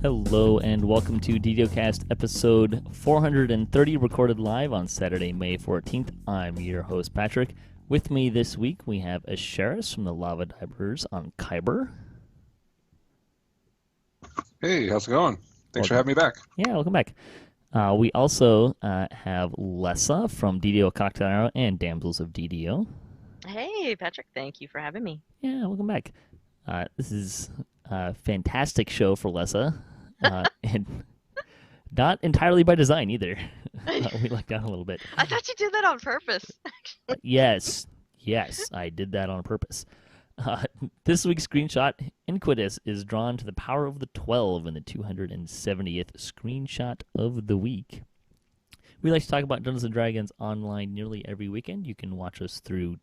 Hello and welcome to DDOCast episode 430, recorded live on Saturday, May 14th. I'm your host, Patrick. With me this week, we have Asheras from the Lava Divers on Kyber. Hey, how's it going? Thanks for having me back. Yeah, welcome back. We also have Lessah from DDOCast and Damsels of DDO. Hey, Patrick, thank you for having me. Yeah, welcome back. This is a fantastic show for Lessah, and not entirely by design either. We lucked down a little bit. I thought you did that on purpose. Yes, I did that on purpose. This week's screenshot, Inquidus, is drawn to the power of the 12 in the 270th screenshot of the week. We like to talk about Dungeons & Dragons online nearly every weekend. You can watch us through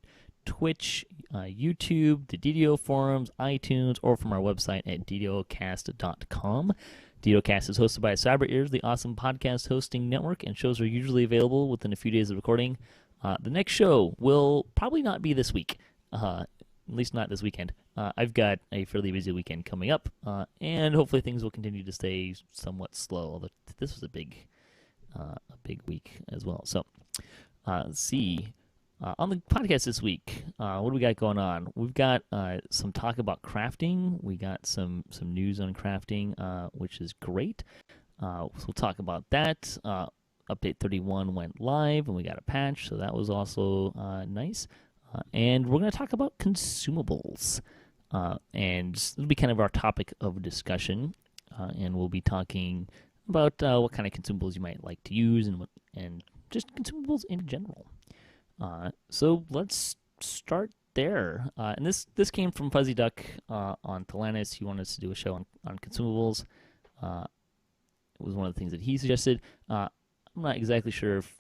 Twitch, YouTube, the DDO forums, iTunes, or from our website at DDOcast.com. DDOcast is hosted by Cyber Ears, the awesome podcast hosting network, and shows are usually available within a few days of recording. The next show will probably not be this week, at least not this weekend. I've got a fairly busy weekend coming up, and hopefully things will continue to stay somewhat slow, although this was a big week as well. So, let's see. On the podcast this week, what do we got going on? We've got some talk about crafting. We got some news on crafting, which is great. So we'll talk about that. Update 31 went live, and we got a patch, so that was also nice. And we're going to talk about consumables. And this will be kind of our topic of discussion. And we'll be talking about what kind of consumables you might like to use and just consumables in general. So let's start there. And this came from Fuzzy Duck on Talanis. He wanted us to do a show on consumables. It was one of the things that he suggested. I'm not exactly sure if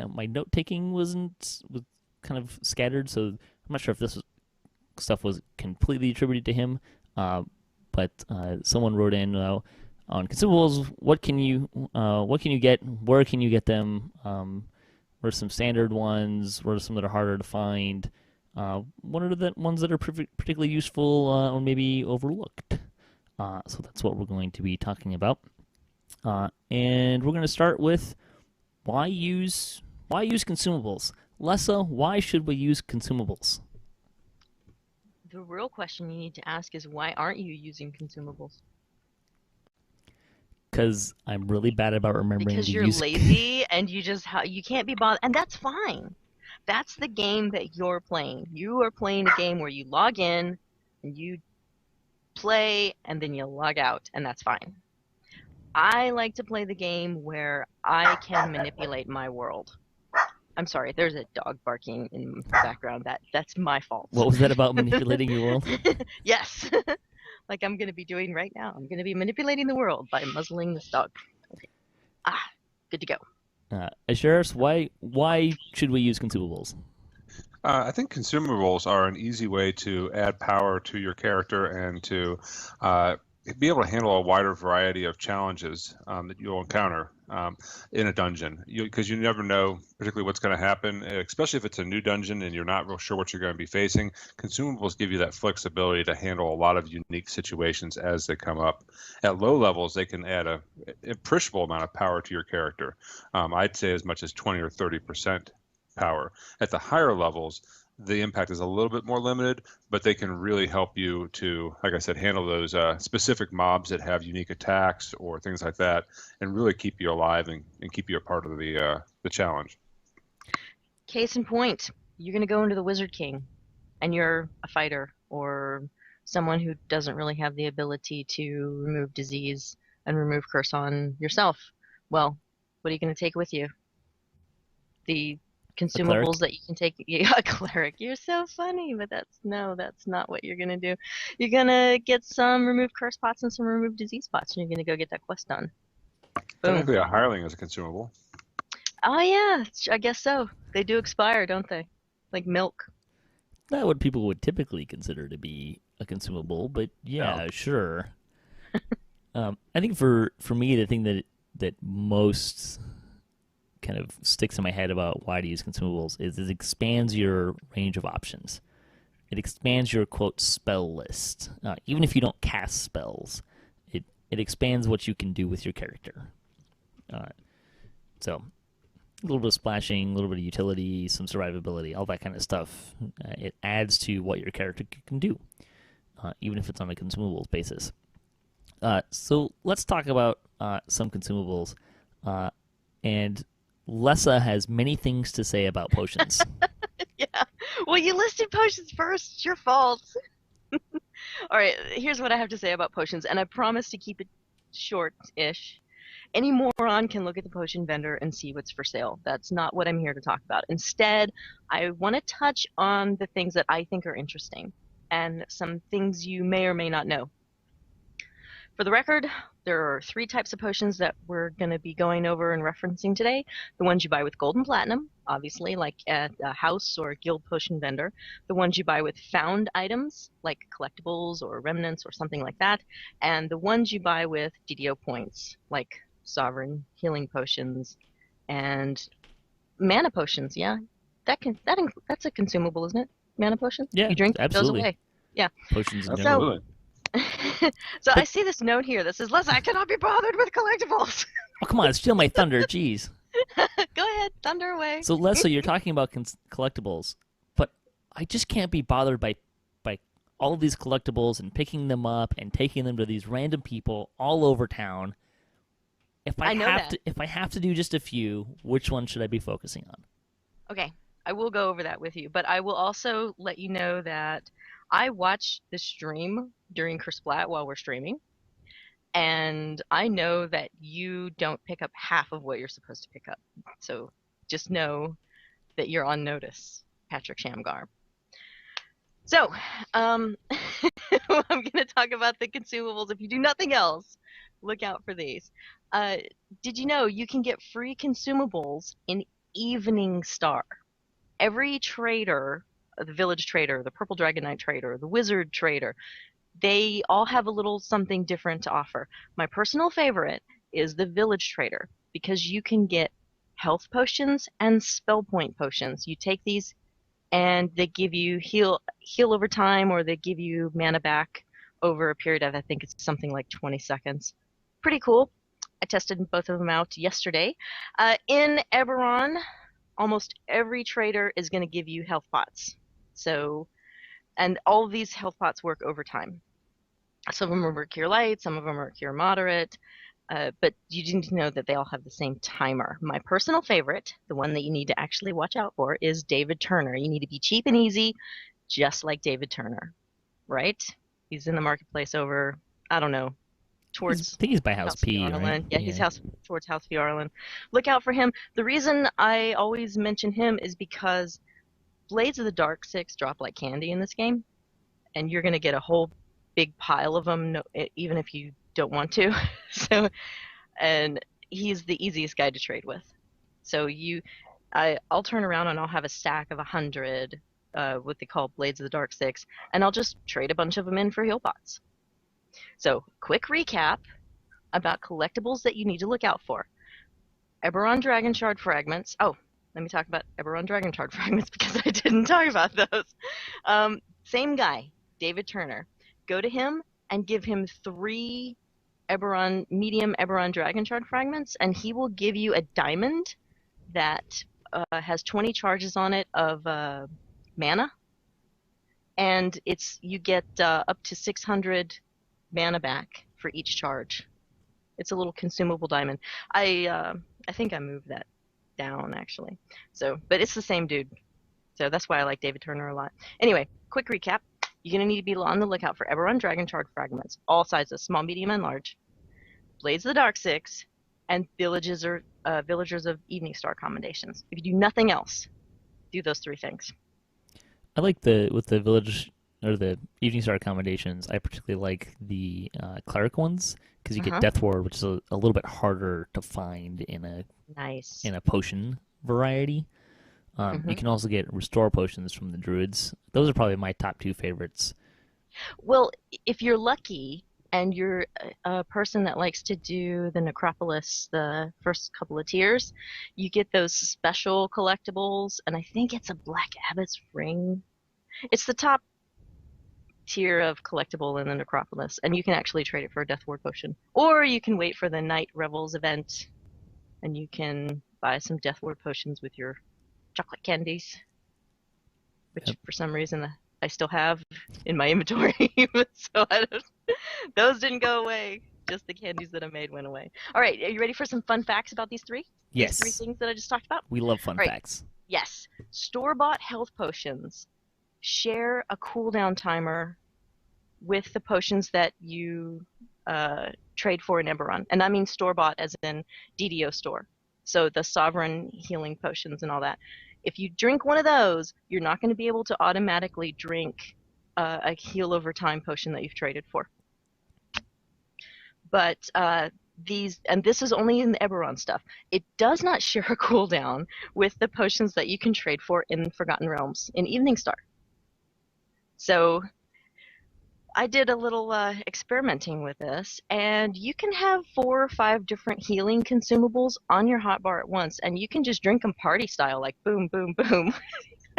my note-taking was kind of scattered, so I'm not sure if this stuff was completely attributed to him. But someone wrote in on consumables. What can you get? Where can you get them? What are some standard ones? What are some that are harder to find? What are the ones that are particularly useful or maybe overlooked? So that's what we're going to be talking about. And we're going to start with why use consumables? Lessah, why should we use consumables? The real question you need to ask is, why aren't you using consumables? Because I'm really bad about remembering because to you're use... lazy and you can't be bothered, and that's fine. That's the game that you're playing. You are playing a game where you log in and you play and then you log out, and that's fine. I like to play the game where I can manipulate my world. I'm sorry, there's a dog barking in the background. That's my fault. What was that about manipulating your world? Yes. Like I'm going to be doing right now. I'm going to be manipulating the world by muzzling this dog. Okay. Good to go. Asheras, why should we use consumables? I think consumables are an easy way to add power to your character and to be able to handle a wider variety of challenges that you'll encounter in a dungeon, because you never know particularly what's going to happen, especially if it's a new dungeon and you're not real sure what you're going to be facing. Consumables give you that flexibility to handle a lot of unique situations as they come up. At low levels, they can add an appreciable amount of power to your character. I'd say as much as 20 or 30% power. At the higher levels, the impact is a little bit more limited, but they can really help you to, like I said, handle those specific mobs that have unique attacks or things like that, and really keep you alive and keep you a part of the challenge. Case in point, you're going to go into the Wizard King, and you're a fighter or someone who doesn't really have the ability to remove disease and remove curse on yourself. Well, what are you going to take with you? The consumables that you can take. Yeah, a cleric. You're so funny, but that's not what you're gonna do. You're gonna get some remove curse pots and some remove disease pots, and you're gonna go get that quest done. Boom. Technically, a hireling is a consumable. Oh yeah, I guess so. They do expire, don't they? Like milk. Not what people would typically consider to be a consumable, but yeah, no. Sure. I think for me, the thing that most kind of sticks in my head about why to use consumables is it expands your range of options. It expands your, quote, spell list. Even if you don't cast spells, it expands what you can do with your character. So a little bit of splashing, a little bit of utility, some survivability, all that kind of stuff. It adds to what your character can do, even if it's on a consumables basis. So let's talk about some consumables. And Lessah has many things to say about potions. Yeah. Well, you listed potions first. It's your fault. All right, here's what I have to say about potions, and I promise to keep it short-ish. Any moron can look at the potion vendor and see what's for sale. That's not what I'm here to talk about. Instead, I want to touch on the things that I think are interesting and some things you may or may not know. For the record, there are 3 types of potions that we're going to be going over and referencing today. The ones you buy with gold and platinum, obviously, like at a house or a guild potion vendor. The ones you buy with found items, like collectibles or remnants or something like that. And the ones you buy with DDO points, like sovereign healing potions and mana potions. Yeah, that's a consumable, isn't it? Mana potions? Yeah, you drink, absolutely. it goes away. Yeah. Potions in So- general. Absolutely. So I see this note here that says, Lessah, I cannot be bothered with collectibles. Oh, come on, steal my thunder. Jeez. Go ahead, thunder away. So, Lessah, you're talking about collectibles, but I just can't be bothered by all of these collectibles and picking them up and taking them to these random people all over town. If I have to do just a few, which one should I be focusing on? Okay, I will go over that with you, but I will also let you know that I watch the stream during Kersplat while we're streaming, and I know that you don't pick up half of what you're supposed to pick up. So just know that you're on notice, Patrick Shamgar. So, I'm going to talk about the consumables. If you do nothing else, look out for these. Did you know you can get free consumables in Evening Star? Every trader, the village trader, the purple dragon knight trader, the wizard trader, they all have a little something different to offer. My personal favorite is the village trader because you can get health potions and spell point potions. You take these and they give you heal over time, or they give you mana back over a period of, I think it's something like 20 seconds. Pretty cool. I tested both of them out yesterday. In Eberron, almost every trader is going to give you health pots. So, and all of these health pots work over time. Some of them are cure light, some of them are cure moderate, but you need to know that they all have the same timer. My personal favorite, the one that you need to actually watch out for, is David Turner. You need to be cheap and easy, just like David Turner, right? He's in the marketplace over, I don't know, towards... I think he's by House P, Fiorilin. right? Yeah, he's towards House Fiorilin. Look out for him. The reason I always mention him is because Blades of the Dark Six drop like candy in this game, and you're going to get a whole big pile of them, even if you don't want to. So, and he's the easiest guy to trade with. So I'll turn around and I'll have a stack of 100, what they call Blades of the Dark Six, and I'll just trade a bunch of them in for heal pots. So, quick recap about collectibles that you need to look out for. Eberron Dragon Shard Fragments. Oh, let me talk about Eberron Dragon Shard Fragments because I didn't talk about those. Same guy, David Turner. Go to him and give him 3 medium Eberron Dragon Shard Fragments, and he will give you a diamond that has 20 charges on it of mana, and you get up to 600 mana back for each charge. It's a little consumable diamond. I think I moved that down actually. So, but it's the same dude. So that's why I like David Turner a lot. Anyway, quick recap. You're going to need to be on the lookout for Eberron Dragon Shard Fragments, all sizes, small, medium, and large. Blades of the Dark Six, and Villagers of Evening Star commendations. If you do nothing else, do those 3 things. I like with the village or the Evening Star accommodations. I particularly like the cleric ones because you get Death Ward, which is a little bit harder to find in a potion variety. You can also get restore potions from the druids. Those are probably my top 2 favorites. Well, if you're lucky and you're a person that likes to do the Necropolis, the first couple of tiers, you get those special collectibles, and I think it's a Black Abbot's Ring. It's the top tier of collectible in the Necropolis, and you can actually trade it for a Death Ward potion. Or you can wait for the Night Revels event, and you can buy some Death Ward potions with your chocolate candies, which for some reason I still have in my inventory. So those didn't go away. Just the candies that I made went away. All right, are you ready for some fun facts about these three? Yes. These three things that I just talked about? We love fun facts. Yes. Store-bought health potions share a cooldown timer with the potions that you trade for in Eberron. And I mean store-bought as in DDO store. So the sovereign healing potions and all that. If you drink one of those, you're not going to be able to automatically drink a heal over time potion that you've traded for. But this is only in the Eberron stuff. It does not share a cooldown with the potions that you can trade for in Forgotten Realms in Evening Star. So I did a little experimenting with this, and you can have 4 or 5 different healing consumables on your hotbar at once, and you can just drink them party style, like boom, boom, boom.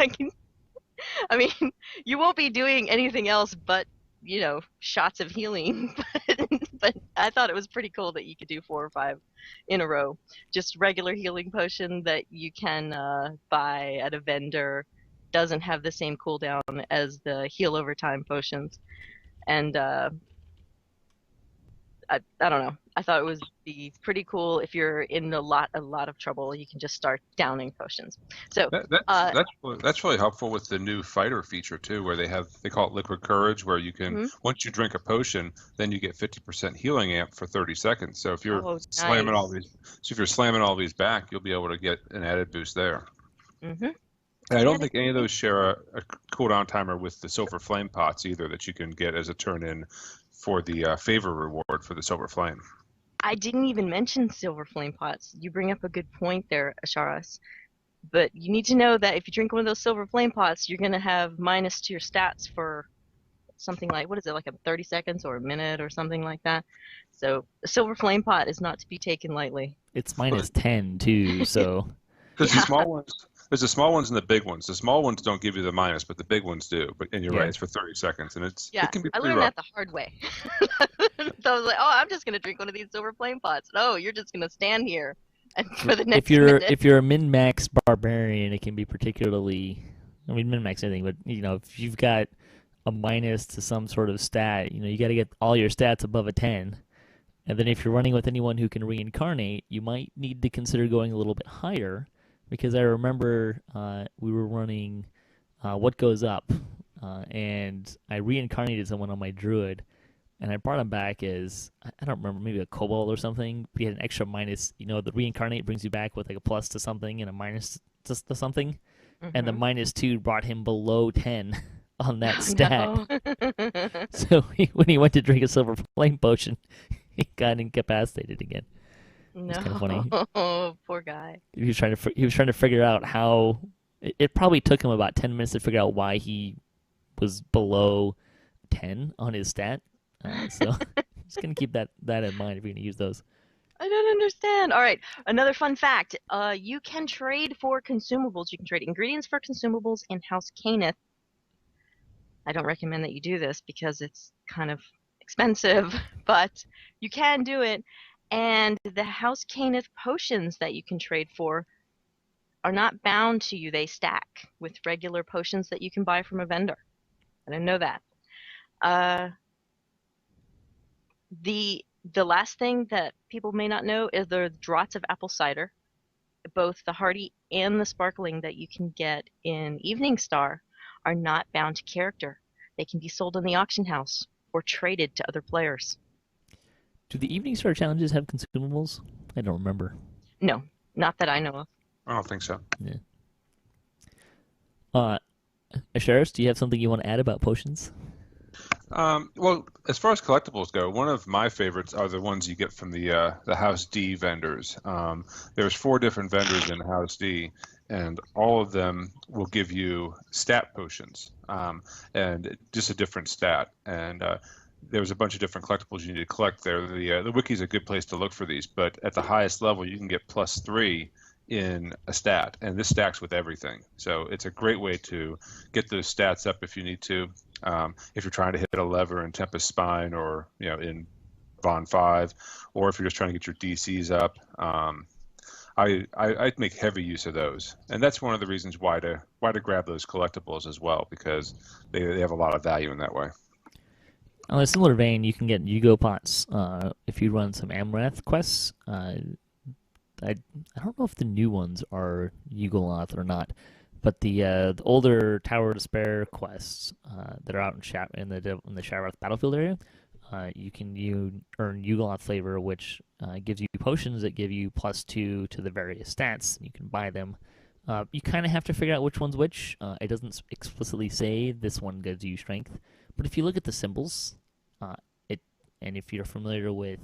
I mean, you won't be doing anything else but, shots of healing, but I thought it was pretty cool that you could do 4 or 5 in a row. Just regular healing potion that you can buy at a vendor, doesn't have the same cooldown as the heal over time potions. And I don't know. I thought it would be pretty cool if you're in a lot of trouble. You can just start downing potions. So that's really helpful with the new fighter feature too, where they call it liquid courage, where you can once you drink a potion, then you get 50% healing amp for 30 seconds. So if you're slamming all these back, you'll be able to get an added boost there. Mm-hmm. And I don't think any of those share a cooldown timer with the silver flame pots either that you can get as a turn-in for the favor reward for the silver flame. I didn't even mention silver flame pots. You bring up a good point there, Asheras. But you need to know that if you drink one of those silver flame pots, you're going to have minus to your stats for something like, what is it, like 30 seconds or a minute or something like that. So a silver flame pot is not to be taken lightly. It's minus 10 too, so... Because the small ones... There's the small ones and the big ones. The small ones don't give you the minus, but the big ones do. And you're right, it's for 30 seconds, and it can be pretty I learned rough. that the hard way. So I was like, I'm just gonna drink one of these silver flame pots. No, you're just gonna stand here and for the next minute. If you're a min-max barbarian, it can be particularly. I mean, min-max anything, but if you've got a minus to some sort of stat, you got to get all your stats above a 10. And then if you're running with anyone who can reincarnate, you might need to consider going a little bit higher. Because I remember we were running What Goes Up, and I reincarnated someone on my druid, and I brought him back as, I don't remember, maybe a kobold or something. We had an extra minus. The reincarnate brings you back with like a plus to something and a minus to something, and the -2 brought him below 10 on that stat. No. So when he went to drink a silver flame potion, he got incapacitated again. No, kind of funny. Poor guy. He was trying to figure out how. It probably took him about 10 minutes to figure out why he was below 10 on his stat. So just gonna keep that in mind if you're gonna use those. I don't understand. All right, another fun fact. You can trade for consumables. You can trade ingredients for consumables in House Cannith. I don't recommend that you do this because it's kind of expensive, but you can do it. And the House Cannith potions that you can trade for are not bound to you. They stack with regular potions that you can buy from a vendor. I didn't know that. The last thing that people may not know is the draughts of apple cider. Both the hearty and the sparkling that you can get in Evening Star are not bound to character. They can be sold in the auction house or traded to other players. Do the Evening Star challenges have consumables? I don't remember. No, not that I know of. I don't think so. Yeah. Asheras, do you have something you want to add about potions? Well, as far as collectibles go, one of my favorites are the ones you get from the House D vendors. There's 4 different vendors in House D, and all of them will give you stat potions, and just a different stat. And there's a bunch of different collectibles you need to collect there. The wiki is a good place to look for these, but at the highest level, you can get +3 in a stat, and this stacks with everything. So it's a great way to get those stats up if you need to. If you're trying to hit a lever in Tempest Spine or in Von 5, or if you're just trying to get your DCs up, I'd make heavy use of those, and that's one of the reasons why to grab those collectibles as well, because they have a lot of value in that way. On a similar vein, you can get Yugo pots if you run some Amrath quests. I don't know if the new ones are Yugoloth or not, but the older Tower of Despair quests that are out in the Sharath battlefield area, you earn Yugoloth flavor, which gives you potions that give you +2 to the various stats. You can buy them. You kind of have to figure out which one's which. It doesn't explicitly say this one gives you strength, but if you look at the symbols, and if you're familiar with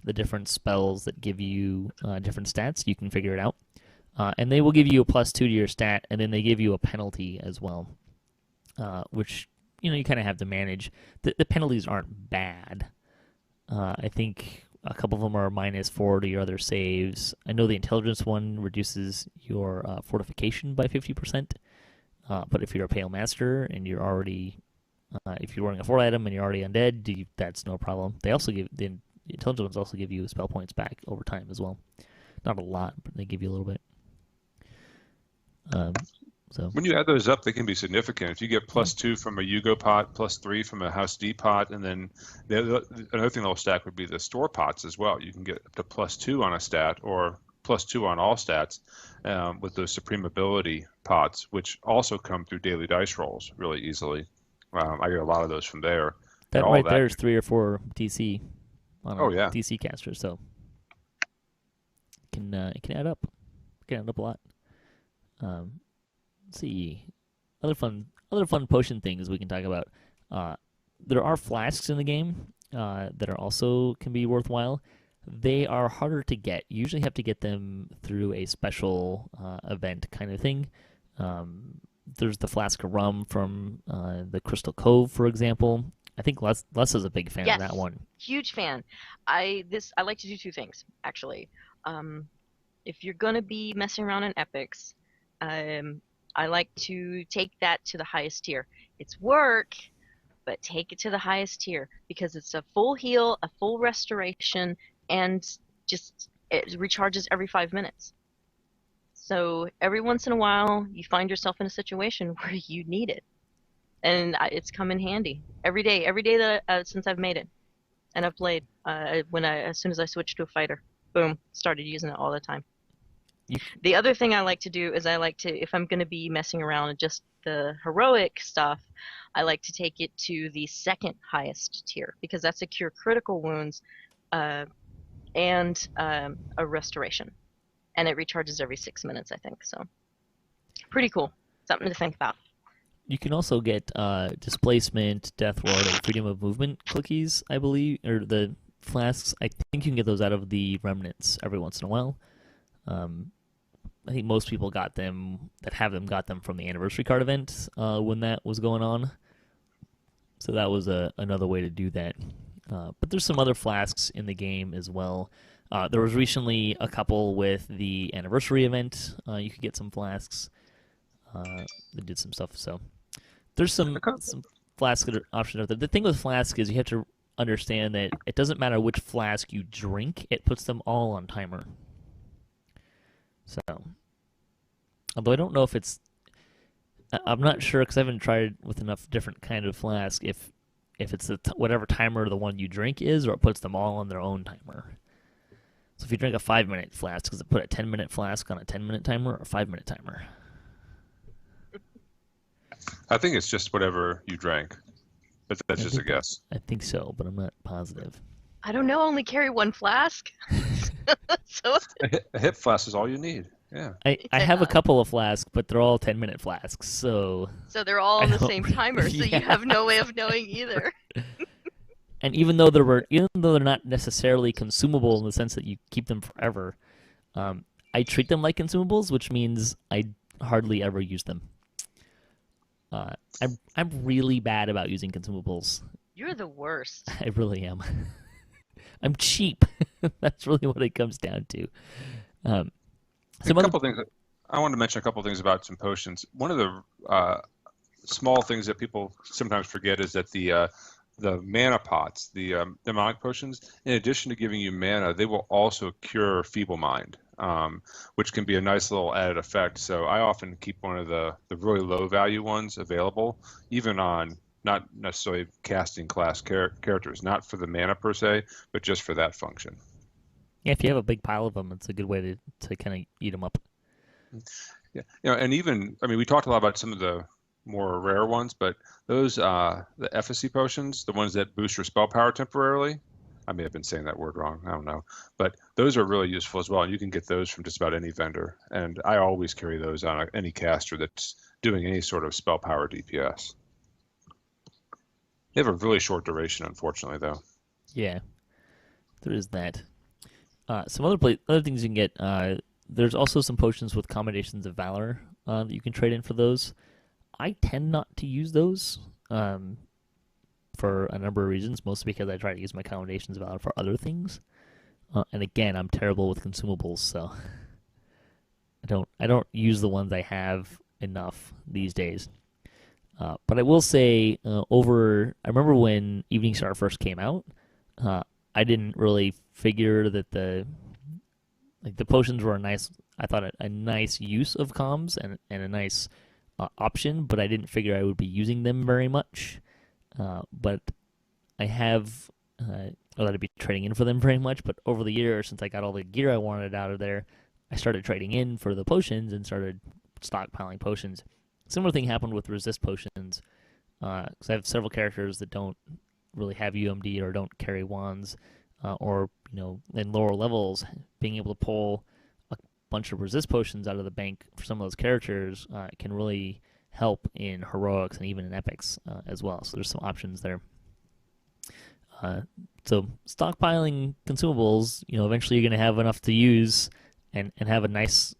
the different spells that give you different stats, you can figure it out. And they will give you a +2 to your stat, and then they give you a penalty as well, which you kind of have to manage. The penalties aren't bad. I think a couple of them are -4 to your other saves. I know the intelligence one reduces your fortification by 50%, but if you're a Pale Master and you're already if you're wearing a 4 item and you're already undead, that's no problem. They also give the intelligence ones also give you spell points back over time as well. Not a lot, but they give you a little bit. So when you add those up, they can be significant. If you get +2 from a Yugo pot, +3 from a House D pot, and then another thing that'll stack would be the store pots as well. You can get up to +2 on a stat or +2 on all stats with those Supreme Ability pots, which also come through daily dice rolls really easily. I get a lot of those from there. That right there is 3 or 4 DC on a DC caster, so it can add up. It can add up a lot. Let's see. Other fun potion things we can talk about. There are flasks in the game that are also can be worthwhile. They are harder to get. You usually have to get them through a special event kind of thing. There's the flask of rum from the Crystal Cove, for example. I think Lessah's a big fan of that one. Huge fan. I like to do 2 things, actually. If you're going to be messing around in epics, I like to take that to the highest tier. It's work, but take it to the highest tier because it's a full heal, a full restoration, and it recharges every 5 minutes. So every once in a while, you find yourself in a situation where you need it, and it's come in handy every day that since I've made it, and I've played. As soon as I switched to a fighter, boom, started using it all the time. The other thing I like to do is if I'm going to be messing around with just the heroic stuff, I like to take it to the second highest tier because that's a cure critical wounds and a restoration. And it recharges every 6 minutes, I think. So pretty cool. Something to think about. You can also get Displacement, Death Ward, and Freedom of Movement cookies, I believe, or the flasks. I think you can get those out of the Remnants every once in a while. I think most people got them from the anniversary card event when that was going on. So that was another way to do that. But there's some other flasks in the game as well. There was recently a couple with the anniversary event. You could get some flasks. They did some stuff. So there's some flask options out there. The thing with flask is you have to understand that it doesn't matter which flask you drink. It puts them all on timer. So, although I don't know if I'm not sure because I haven't tried with enough different kind of flask if it's whatever timer the one you drink is, or it puts them all on their own timer. So if you drink a 5-minute flask, does it put a 10-minute flask on a 10-minute timer or a 5-minute timer? I think it's just whatever you drank. But that's just a guess. I think so, but I'm not positive. I don't know. Only carry 1 flask. So a hip flask is all you need. Yeah. I have a couple of flasks, but they're all 10-minute flasks, so they're all on the same timer, so you have no way of knowing either. And even though they're not necessarily consumable in the sense that you keep them forever, I treat them like consumables, which means I hardly ever use them. I'm really bad about using consumables. You're the worst. I really am. I'm cheap. That's really what it comes down to. I wanted to mention a couple things about some potions. One of the small things that people sometimes forget is that the mana pots, the demonic potions, in addition to giving you mana, they will also cure Feeble Mind, which can be a nice little added effect. So I often keep one of the really low value ones available, even on not necessarily casting class characters, not for the mana per se, but just for that function. Yeah, if you have a big pile of them, it's a good way to kind of eat them up. Yeah, and even, I mean, we talked a lot about some of the more rare ones, but those the efficacy potions, the ones that boost your spell power temporarily, I may have been saying that word wrong, I don't know, but those are really useful as well, and you can get those from just about any vendor, and I always carry those on any caster that's doing any sort of spell power DPS. They have a really short duration, unfortunately, though. Yeah, there is that. Some other things you can get. There's also some potions with combinations of valor that you can trade in for those. I tend not to use those for a number of reasons, mostly because I try to use my combinations of valor for other things. And again, I'm terrible with consumables, so I don't use the ones I have enough these days. But I will say, I remember when Evening Star first came out, I didn't really figure that the potions were a nice use of comms and a nice option, but I didn't figure I would be using them very much. But I have, or that I'd be trading in for them very much, but over the years, since I got all the gear I wanted out of there, I started trading in for the potions and started stockpiling potions. Similar thing happened with resist potions, because I have several characters that don't really have UMD or don't carry wands, or in lower levels, being able to pull a bunch of resist potions out of the bank for some of those characters can really help in heroics and even in epics as well. So there's some options there. So stockpiling consumables, eventually you're going to have enough to use and have a nice,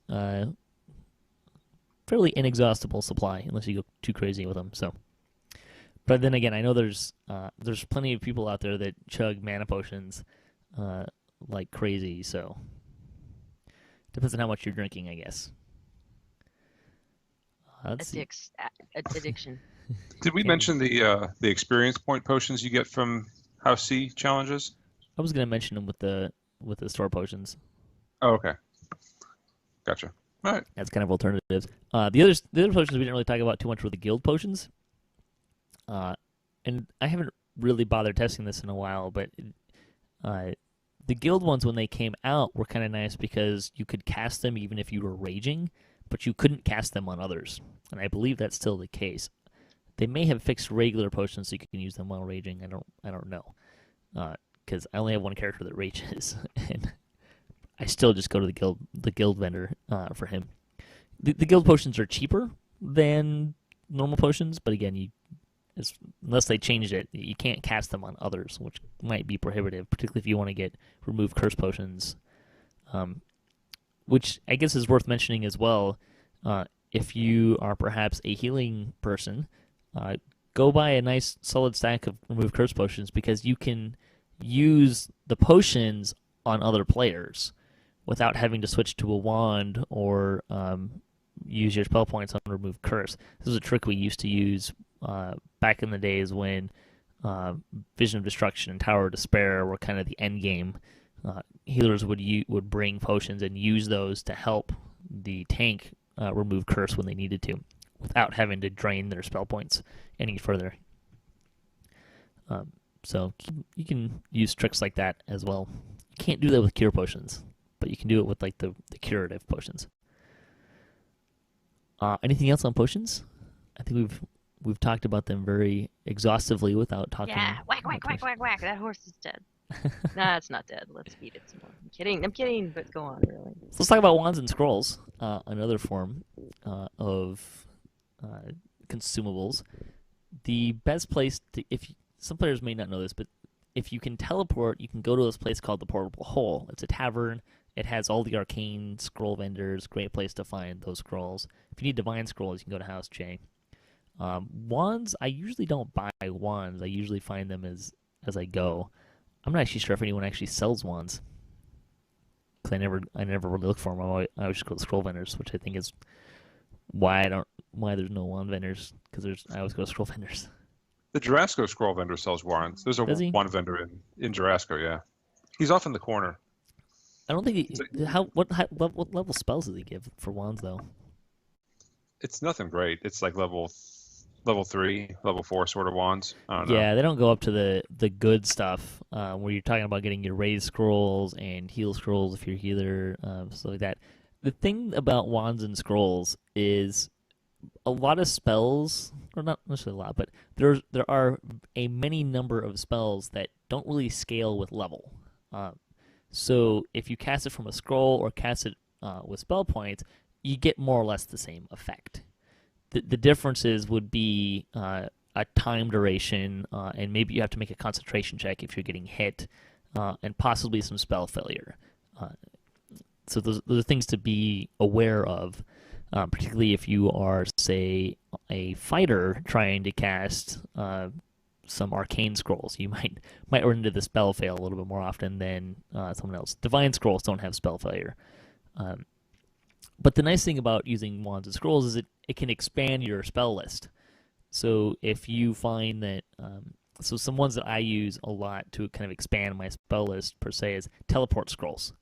fairly inexhaustible supply, unless you go too crazy with them. So, but then again, I know there's plenty of people out there that chug mana potions like crazy. So depends on how much you're drinking, I guess. Addiction. Did we mention the experience point potions you get from House C challenges? I was going to mention them with the store potions. Oh, okay. Gotcha. All right. That's kind of alternatives. The other potions we didn't really talk about too much were the guild potions. And I haven't really bothered testing this in a while, but the guild ones, when they came out, were kind of nice because you could cast them even if you were raging, but you couldn't cast them on others. And I believe that's still the case. They may have fixed regular potions so you can use them while raging. I don't know, because I only have one character that rages, and I still just go to the guild vendor for him. The guild potions are cheaper than normal potions, but again, unless they changed it, you can't cast them on others, which might be prohibitive, particularly if you want to remove curse potions, which I guess is worth mentioning as well. If you are perhaps a healing person, go buy a nice solid stack of remove curse potions, because you can use the potions on other players without having to switch to a wand or use your spell points on remove curse. This is a trick we used to use back in the days when Vision of Destruction and Tower of Despair were kind of the end game. Healers would bring potions and use those to help the tank remove curse when they needed to, without having to drain their spell points any further. So you can use tricks like that as well. You can't do that with cure potions, but you can do it with like the curative potions. Anything else on potions? I think we've talked about them very exhaustively without talking. Yeah, whack, whack, whack, whack, whack. That horse is dead. Nah, it's not dead. Let's feed it some more. I'm kidding, but go on, really. So let's talk about wands and scrolls, another form of consumables. The best place some players may not know this, but if you can teleport, you can go to this place called the Portable Hole. It's a tavern. It has all the arcane scroll vendors. Great place to find those scrolls. If you need divine scrolls, you can go to House J. Wands, I usually don't buy wands. I usually find them as I go. I'm not actually sure if anyone actually sells wands, because I never really look for them. I always just go to scroll vendors, which I think is why there's no wand vendors, because I always go to scroll vendors. The Jurassico scroll vendor sells wands. There's a Does he? wand vendor in Jurassico, yeah. He's off in the corner. I don't think what level spells does he give for wands though? It's nothing great. It's like level 3, level 4 sort of wands. I don't know. Yeah, they don't go up to the good stuff where you're talking about getting your raise scrolls and heal scrolls if you're a healer, stuff like that. The thing about wands and scrolls is a lot of spells, or not necessarily a lot, but there are a many number of spells that don't really scale with level. So if you cast it from a scroll or cast it with spell points, you get more or less the same effect. The differences would be a time duration, and maybe you have to make a concentration check if you're getting hit, and possibly some spell failure. So those are things to be aware of, particularly if you are, say, a fighter trying to cast some arcane scrolls. You might run into the spell fail a little bit more often than someone else. Divine scrolls don't have spell failure. But the nice thing about using wands and scrolls is it can expand your spell list. So if you find that, so some ones that I use a lot to kind of expand my spell list per se is teleport scrolls.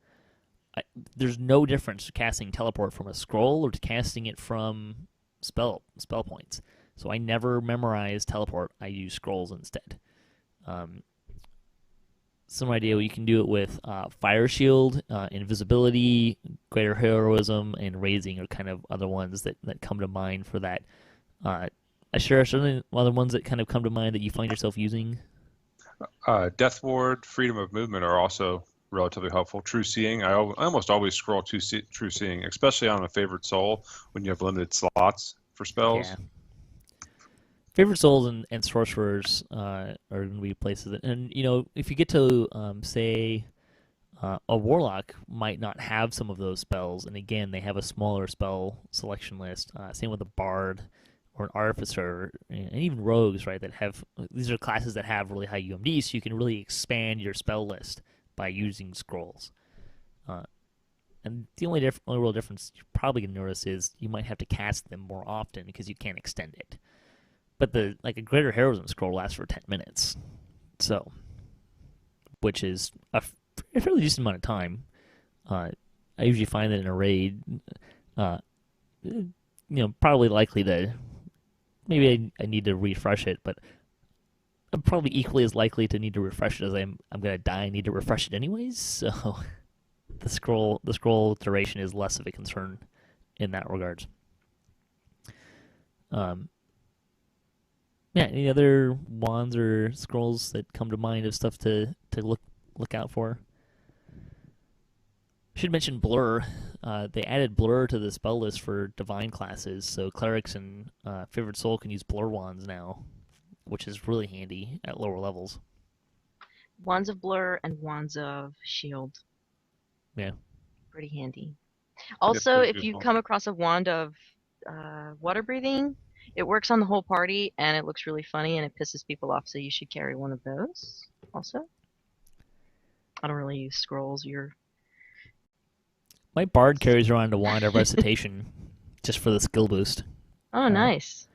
There's no difference to casting teleport from a scroll or to casting it from spell points. So I never memorize teleport. I use scrolls instead. Some idea you can do it with Fire Shield, Invisibility, Greater Heroism, and Raising are kind of other ones that come to mind for that. Asheras, are there other ones that kind of come to mind that you find yourself using? Death Ward, Freedom of Movement are also relatively helpful. True Seeing, I almost always scroll True Seeing, especially on a favorite soul when you have limited slots for spells. Yeah. Favorite souls and sorcerers are going to be places that, and if you get to say a warlock might not have some of those spells, and again they have a smaller spell selection list. Same with a bard or an artificer, and even rogues, right? These are classes that have really high UMD, so you can really expand your spell list by using scrolls. And the only real difference you're probably going to notice is you might have to cast them more often because you can't extend it. But a Greater Heroism scroll lasts for 10 minutes, which is a fairly decent amount of time. I usually find that in a raid, probably likely to, maybe I need to refresh it, but I'm probably equally as likely to need to refresh it as I'm going to die and need to refresh it anyways. So the scroll duration is less of a concern in that regard. Yeah, any other wands or scrolls that come to mind of stuff to look out for? I should mention Blur. They added Blur to the spell list for divine classes, so clerics and favorite soul can use Blur wands now, which is really handy at lower levels. Wands of Blur and Wands of Shield. Yeah. Pretty handy. Also, if you come across a wand of water breathing, it works on the whole party, and it looks really funny, and it pisses people off, so you should carry one of those also. I don't really use scrolls. My bard carries around a wand of recitation just for the skill boost. Oh, nice.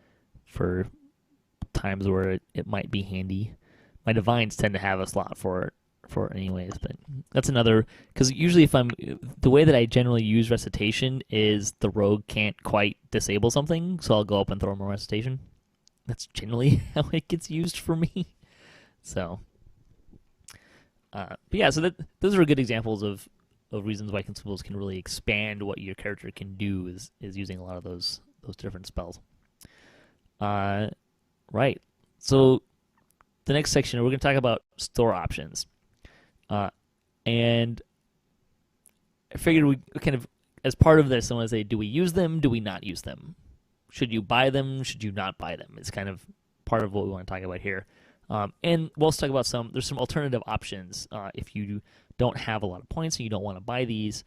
For times where it might be handy. My divines tend to have a slot for it anyways, but that's another, because usually the way that I generally use recitation is the rogue can't quite disable something, so I'll go up and throw more recitation. That's generally how it gets used for me. So, but yeah, so those are good examples of reasons why Consumables can really expand what your character can do is using a lot of those different spells. Right. So the next section, we're going to talk about store options. And I figured we kind of, as part of this, I want to say, do we use them? Do we not use them? Should you buy them? Should you not buy them? It's kind of part of what we want to talk about here. And we'll also talk about there's some alternative options. If you don't have a lot of points and you don't want to buy these,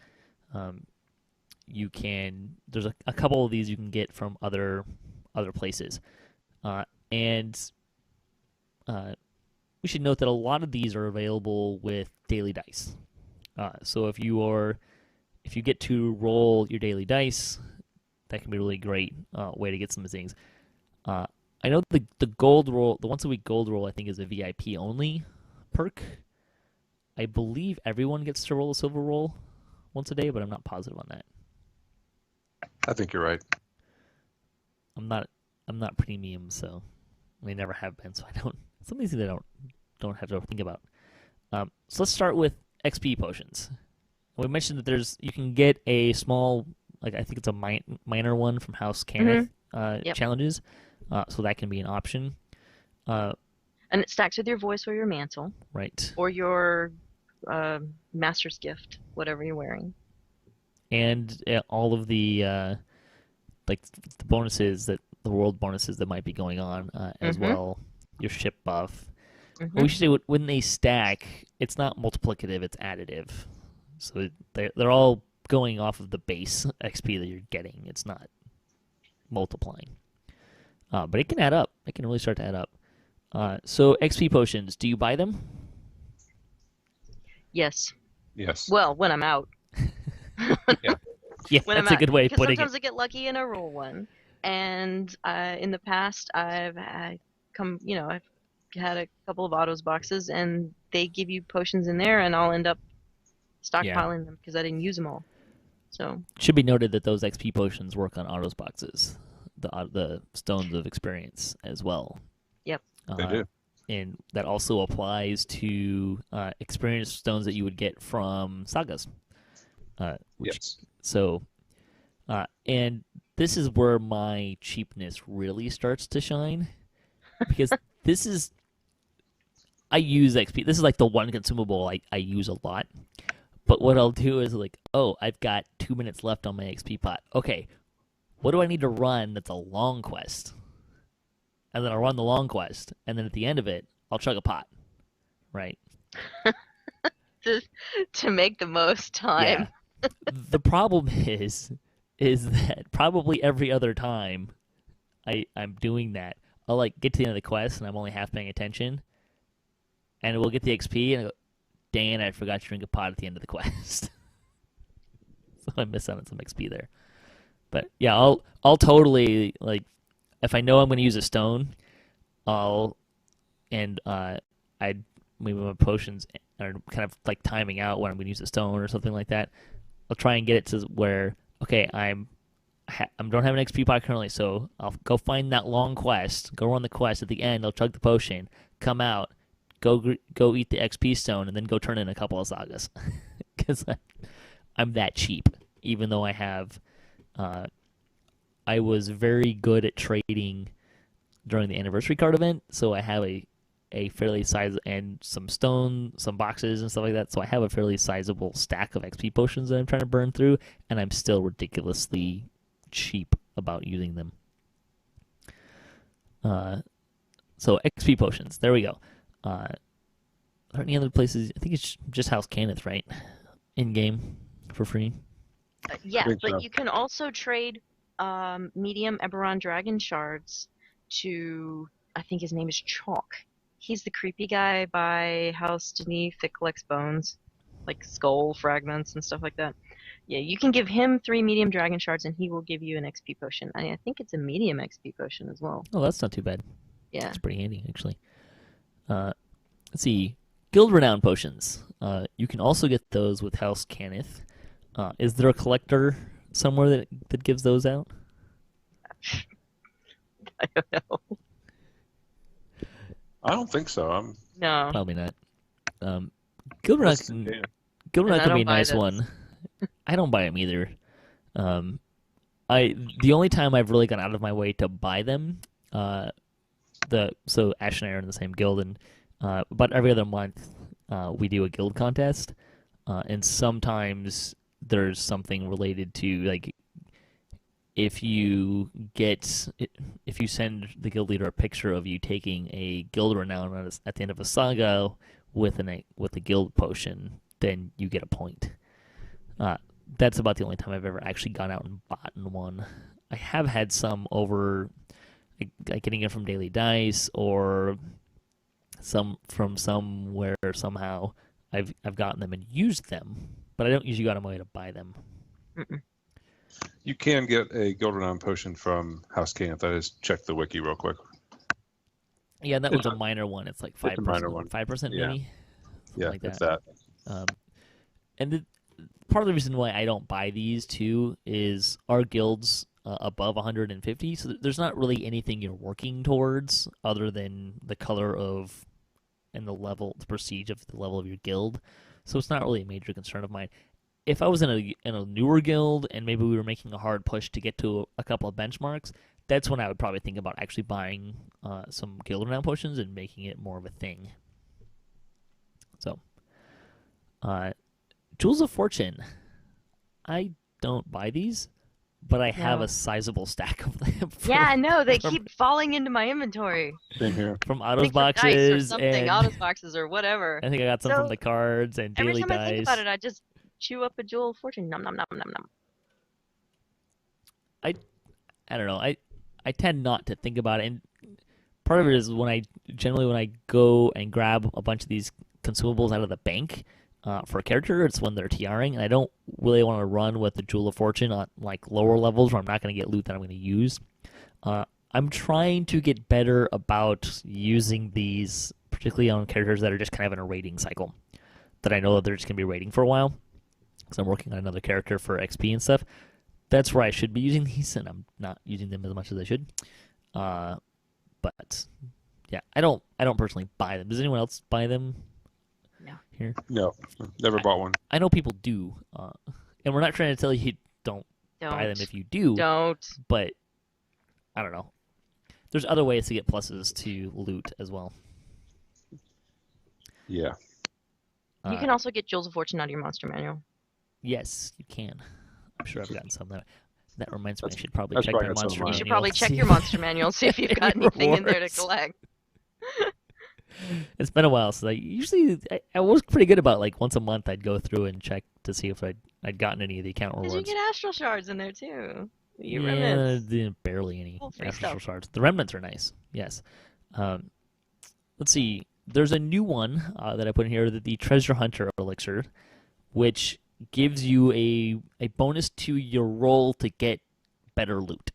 there's a couple of these you can get from other places. And we should note that a lot of these are available with daily dice. So if you get to roll your daily dice, that can be a really great way to get some things. I know the gold roll, the once a week gold roll, I think is a VIP only perk. I believe everyone gets to roll a silver roll once a day, but I'm not positive on that. I think you're right. I'm not premium, so they never have been. So I don't. Some of these things I don't have to think about. So let's start with XP potions. We mentioned that you can get a small, like I think it's a minor one from House Cannith challenges, so that can be an option. And it stacks with your voice or your mantle, Right. or your master's gift, whatever you're wearing. And all of the like the bonuses the world bonuses that might be going on as well. Your ship buff. Or we should say when they stack, it's not multiplicative; it's additive. So they're all going off of the base XP that you're getting. It's not multiplying. But it can add up. It can really start to add up. So XP potions, do you buy them? Yes. Yes. Well, when I'm out. Yeah, When that's I'm a good way of because putting sometimes it. I get lucky and I roll one. And in the past, I've had a couple of autos boxes, and they give you potions in there, and I'll end up stockpiling them because I didn't use them all. So It should be noted that those XP potions work on autos boxes, the stones of experience as well. Yep. They do. And that also applies to experience stones that you would get from sagas. Yes. So, and this is where my cheapness really starts to shine, because I use XP. This is like the one consumable I use a lot. But what I'll do is like, oh, I've got 2 minutes left on my XP pot. Okay, what do I need to run that's a long quest? And then I'll run the long quest, and then at the end of it, I'll chug a pot, right? to make the most time. Yeah. The problem is that probably every other time I'm doing that, I'll like get to the end of the quest and I'm only half paying attention, and we'll get the XP and I go, dang, I forgot to drink a pot at the end of the quest. So I miss out on some XP there. But yeah, I'll totally, like, if I know I'm going to use a stone, maybe my potions are kind of like timing out when I'm going to use a stone or something like that. I'll try and get it to where, okay, I don't have an XP pot currently, so I'll go find that long quest, go run the quest. At the end, I'll chug the potion, come out, go eat the XP stone, and then go turn in a couple of sagas. Because I'm that cheap, even though I have... I was very good at trading during the anniversary card event, so I have a fairly size and some stone, some boxes and stuff like that. So I have a fairly sizable stack of XP potions that I'm trying to burn through, and I'm still ridiculously cheap about using them. So XP potions, there we go. Are there any other places? I think it's just House Cannith, right? In game for free. Yeah, Great but job. you can also trade medium Eberron dragon shards to, I think his name is Chalk. He's the creepy guy by House Denis that collects bones, like skull fragments and stuff like that. Yeah, you can give him 3 medium dragon shards and he will give you an XP potion. I think it's a medium XP potion as well. Oh, that's not too bad. Yeah. That's pretty handy, actually. Let's see. Guild Renown potions. You can also get those with House Cannith. Is there a collector somewhere that gives those out? I don't know. I don't think so. No. Probably not. Guild Renown can be a nice one. I don't buy them either. The only time I've really gone out of my way to buy them, so Ash and I are in the same guild, and but every other month we do a guild contest, and sometimes there's something related to, like, if you send the guild leader a picture of you taking a guild renown at the end of a saga with a guild potion, then you get a point. That's about the only time I've ever actually gone out and bought one. I have had some over, like getting it from Daily Dice or some from somewhere somehow. I've gotten them and used them, but I don't usually go out of my way to buy them. Mm-mm. You can get a Gildernon potion from House Cannith. I just checked the wiki real quick. Yeah, that one's a minor one. It's like 5%. It's a minor one. 5% Yeah. maybe? Something Yeah, like it's that. that. And part of the reason why I don't buy these too is our guilds above 150, so there's not really anything you're working towards other than the color of and the prestige of the level of your guild. So it's not really a major concern of mine. If I was in a newer guild and maybe we were making a hard push to get to a couple of benchmarks, that's when I would probably think about actually buying some guild renown potions and making it more of a thing. So, Jewels of Fortune. I don't buy these, but I have a sizable stack of them. Yeah, I know. They keep falling into my inventory. Same here. From I Autos think for dice or boxes something, and Autos boxes or whatever. I think I got some from the cards and daily Every time dice. I think about it, I just chew up a Jewel of Fortune. Nom nom nom nom nom. I don't know. I tend not to think about it, and part of it is when I go and grab a bunch of these consumables out of the bank for a character, it's when they're TRing, and I don't really want to run with the Jewel of Fortune on like lower levels where I'm not going to get loot that I'm going to use. I'm trying to get better about using these, particularly on characters that are just kind of in a raiding cycle, that I know that they're just going to be raiding for a while, because I'm working on another character for XP and stuff. That's where I should be using these, and I'm not using them as much as I should. But yeah, I don't personally buy them. Does anyone else buy them? No. Here? No, never bought one. I know people do, and we're not trying to tell you don't buy them if you do. Don't. But I don't know. There's other ways to get pluses to loot as well. Yeah. You can also get Jewels of Fortune out of your monster manual. Yes, you can. I'm sure I've gotten some. That reminds me, I should probably check probably my got some monster of manual. You should probably to check see your if- monster manual, see if you've got Any anything in there to rewards. collect. It's been a while, so I was pretty good about like once a month I'd go through and check to see if I'd gotten any of the account Because rewards. you get astral shards in there too. You yeah, remnants. barely any Full free astral stuff. shards. The remnants are nice. Yes. Let's see. There's a new one that I put in here, the Treasure Hunter elixir, which gives you a bonus to your roll to get better loot.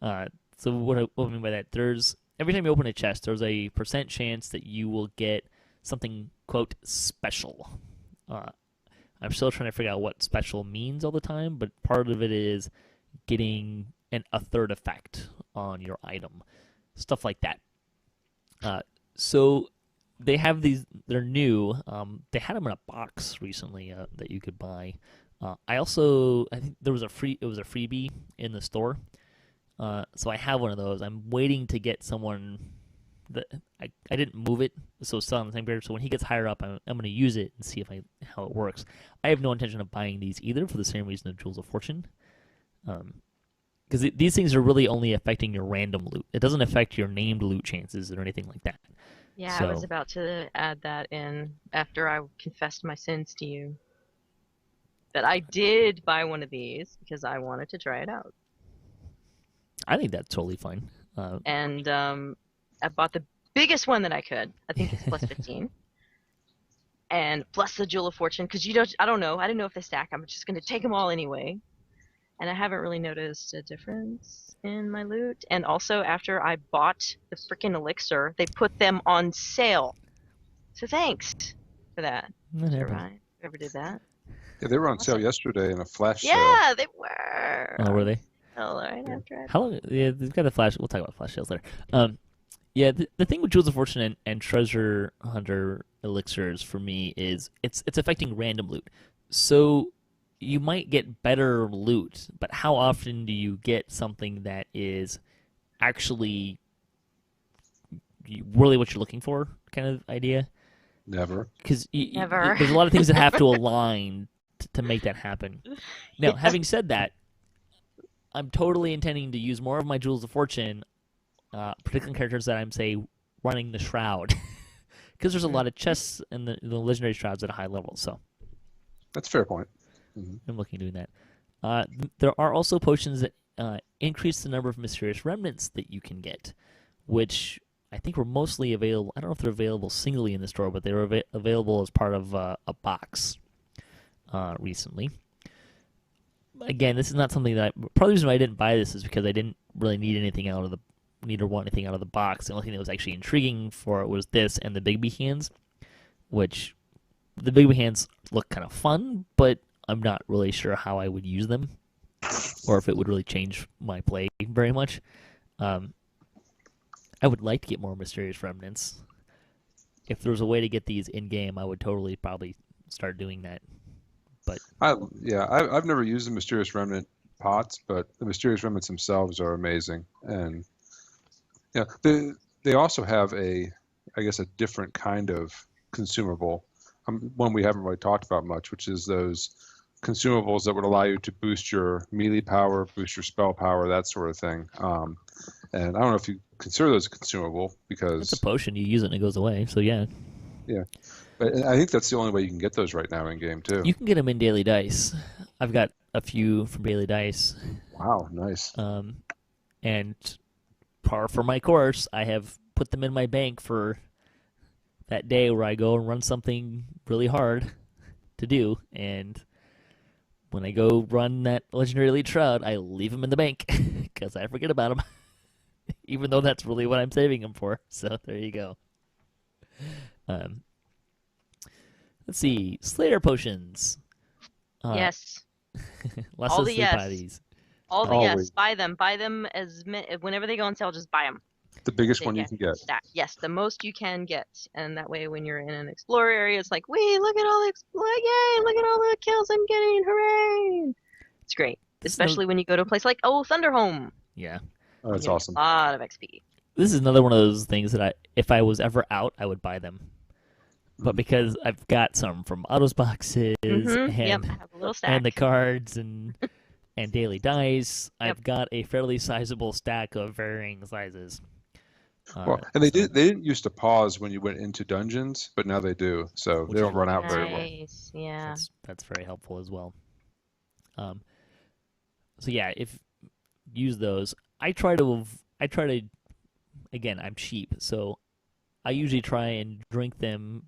So what I mean by that, there's every time you open a chest, there's a % chance that you will get something, quote, special. I'm still trying to figure out what special means all the time, but part of it is getting a third effect on your item. Stuff like that. So they have these, they're new. They had them in a box recently that you could buy. I think it was a freebie in the store. So I have one of those. I'm waiting to get someone that I didn't move it, so it's still on the same page. So when he gets higher up, I'm going to use it and see how it works. I have no intention of buying these either for the same reason of Jewels of Fortune. Because these things are really only affecting your random loot. It doesn't affect your named loot chances or anything like that. Yeah, So- I was about to add that in after I confessed my sins to you. That I did buy one of these because I wanted to try it out. I think that's totally fine. And I bought the biggest one that I could. I think it's plus 15. And plus the Jewel of Fortune, because I don't know. I didn't know if they stack. I'm just going to take them all anyway. And I haven't really noticed a difference in my loot. And also, after I bought the freaking elixir, they put them on sale. So thanks for that. That Sure, happens. right? Whoever did that. Yeah, they were on sale yesterday in a flash sale. Yeah, they were. Oh, were they? Oh, right after I How long? Yeah, they've got the flash. We'll talk about flash sales later. Yeah, the thing with Jewels of Fortune and Treasure Hunter elixirs for me is it's affecting random loot. So you might get better loot, but how often do you get something that is actually really what you're looking for? Kind of idea. Never. Because Never. there's a lot of things that have to align to make that happen. Now, having said that, I'm totally intending to use more of my Jewels of Fortune, particularly characters that I'm, say, running the Shroud. Because there's a lot of chests in the Legendary Shrouds at a high level, so That's a fair point. I'm looking at doing that. There are also potions that increase the number of Mysterious Remnants that you can get, which I think were mostly available. I don't know if they're available singly in the store, but they were available as part of a box recently. again, this is not something that part of the reason why I didn't buy this is because I didn't really need or want anything out of the box. The only thing that was actually intriguing for it was this and the Bigby hands, which the Bigby hands look kind of fun, but I'm not really sure how I would use them or if it would really change my play very much. I would like to get more Mysterious Remnants. If there was a way to get these in-game, I would totally probably start doing that. But I've never used the Mysterious Remnant pots, but the Mysterious Remnants themselves are amazing. And yeah, they also have I guess, a different kind of consumable, one we haven't really talked about much, which is those consumables that would allow you to boost your melee power, boost your spell power, that sort of thing. And I don't know if you consider those a consumable because it's a potion. You use it and it goes away. So yeah. Yeah, but I think that's the only way you can get those right now in game too. You can get them in Daily Dice. I've got a few from Daily Dice. Wow, nice. And par for my course, I have put them in my bank for that day where I go and run something really hard to do. And when I go run that Legendary Elite Shroud, I leave them in the bank because I forget about them. Even though that's really what I'm saving them for. So there you go. Let's see. Slayer potions. Yes. All the yes. Potties. All the yes. Buy them. Buy them whenever they go on sale. Just buy them. The biggest one you can get. Yes, the most you can get, and that way when you're in an explorer area, it's like, wait, look at all yay! Look at all the kills I'm getting! Hooray! It's great, especially when you go to a place like Thunderhome. Yeah. Oh, that's awesome. A lot of XP. This is another one of those things that if I was ever out, I would buy them. But because I've got some from Autos boxes and I have a little stack. And the cards and Daily Dice, I've got a fairly sizable stack of varying sizes. And they didn't used to pause when you went into dungeons, but now they do. So they don't run out very well. Yeah. That's very helpful as well. So yeah, if use those, I try to again, I'm cheap, so I usually try and drink them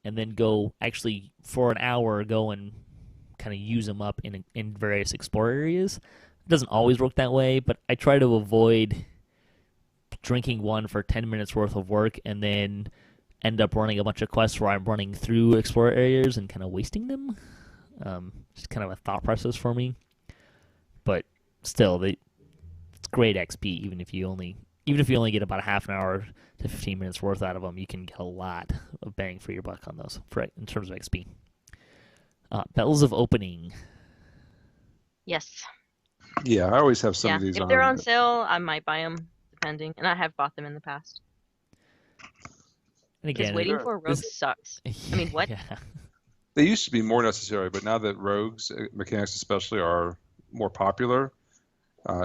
and then go actually for an hour go and kind of use them up in various explorer areas. It doesn't always work that way, but I try to avoid drinking one for 10 minutes worth of work and then end up running a bunch of quests where I'm running through explorer areas and kind of wasting them. Just kind of a thought process for me. But still, it's great XP even if you only get about a half an hour to 15 minutes worth out of them. You can get a lot of bang for your buck on those in terms of XP. Bells of Opening. Yes. Yeah, I always have some of these. If they're on sale, I might buy them, depending. And I have bought them in the past. And again, because waiting for rogues sucks. I mean, what? Yeah. They used to be more necessary, but now that rogues mechanics especially are more popular,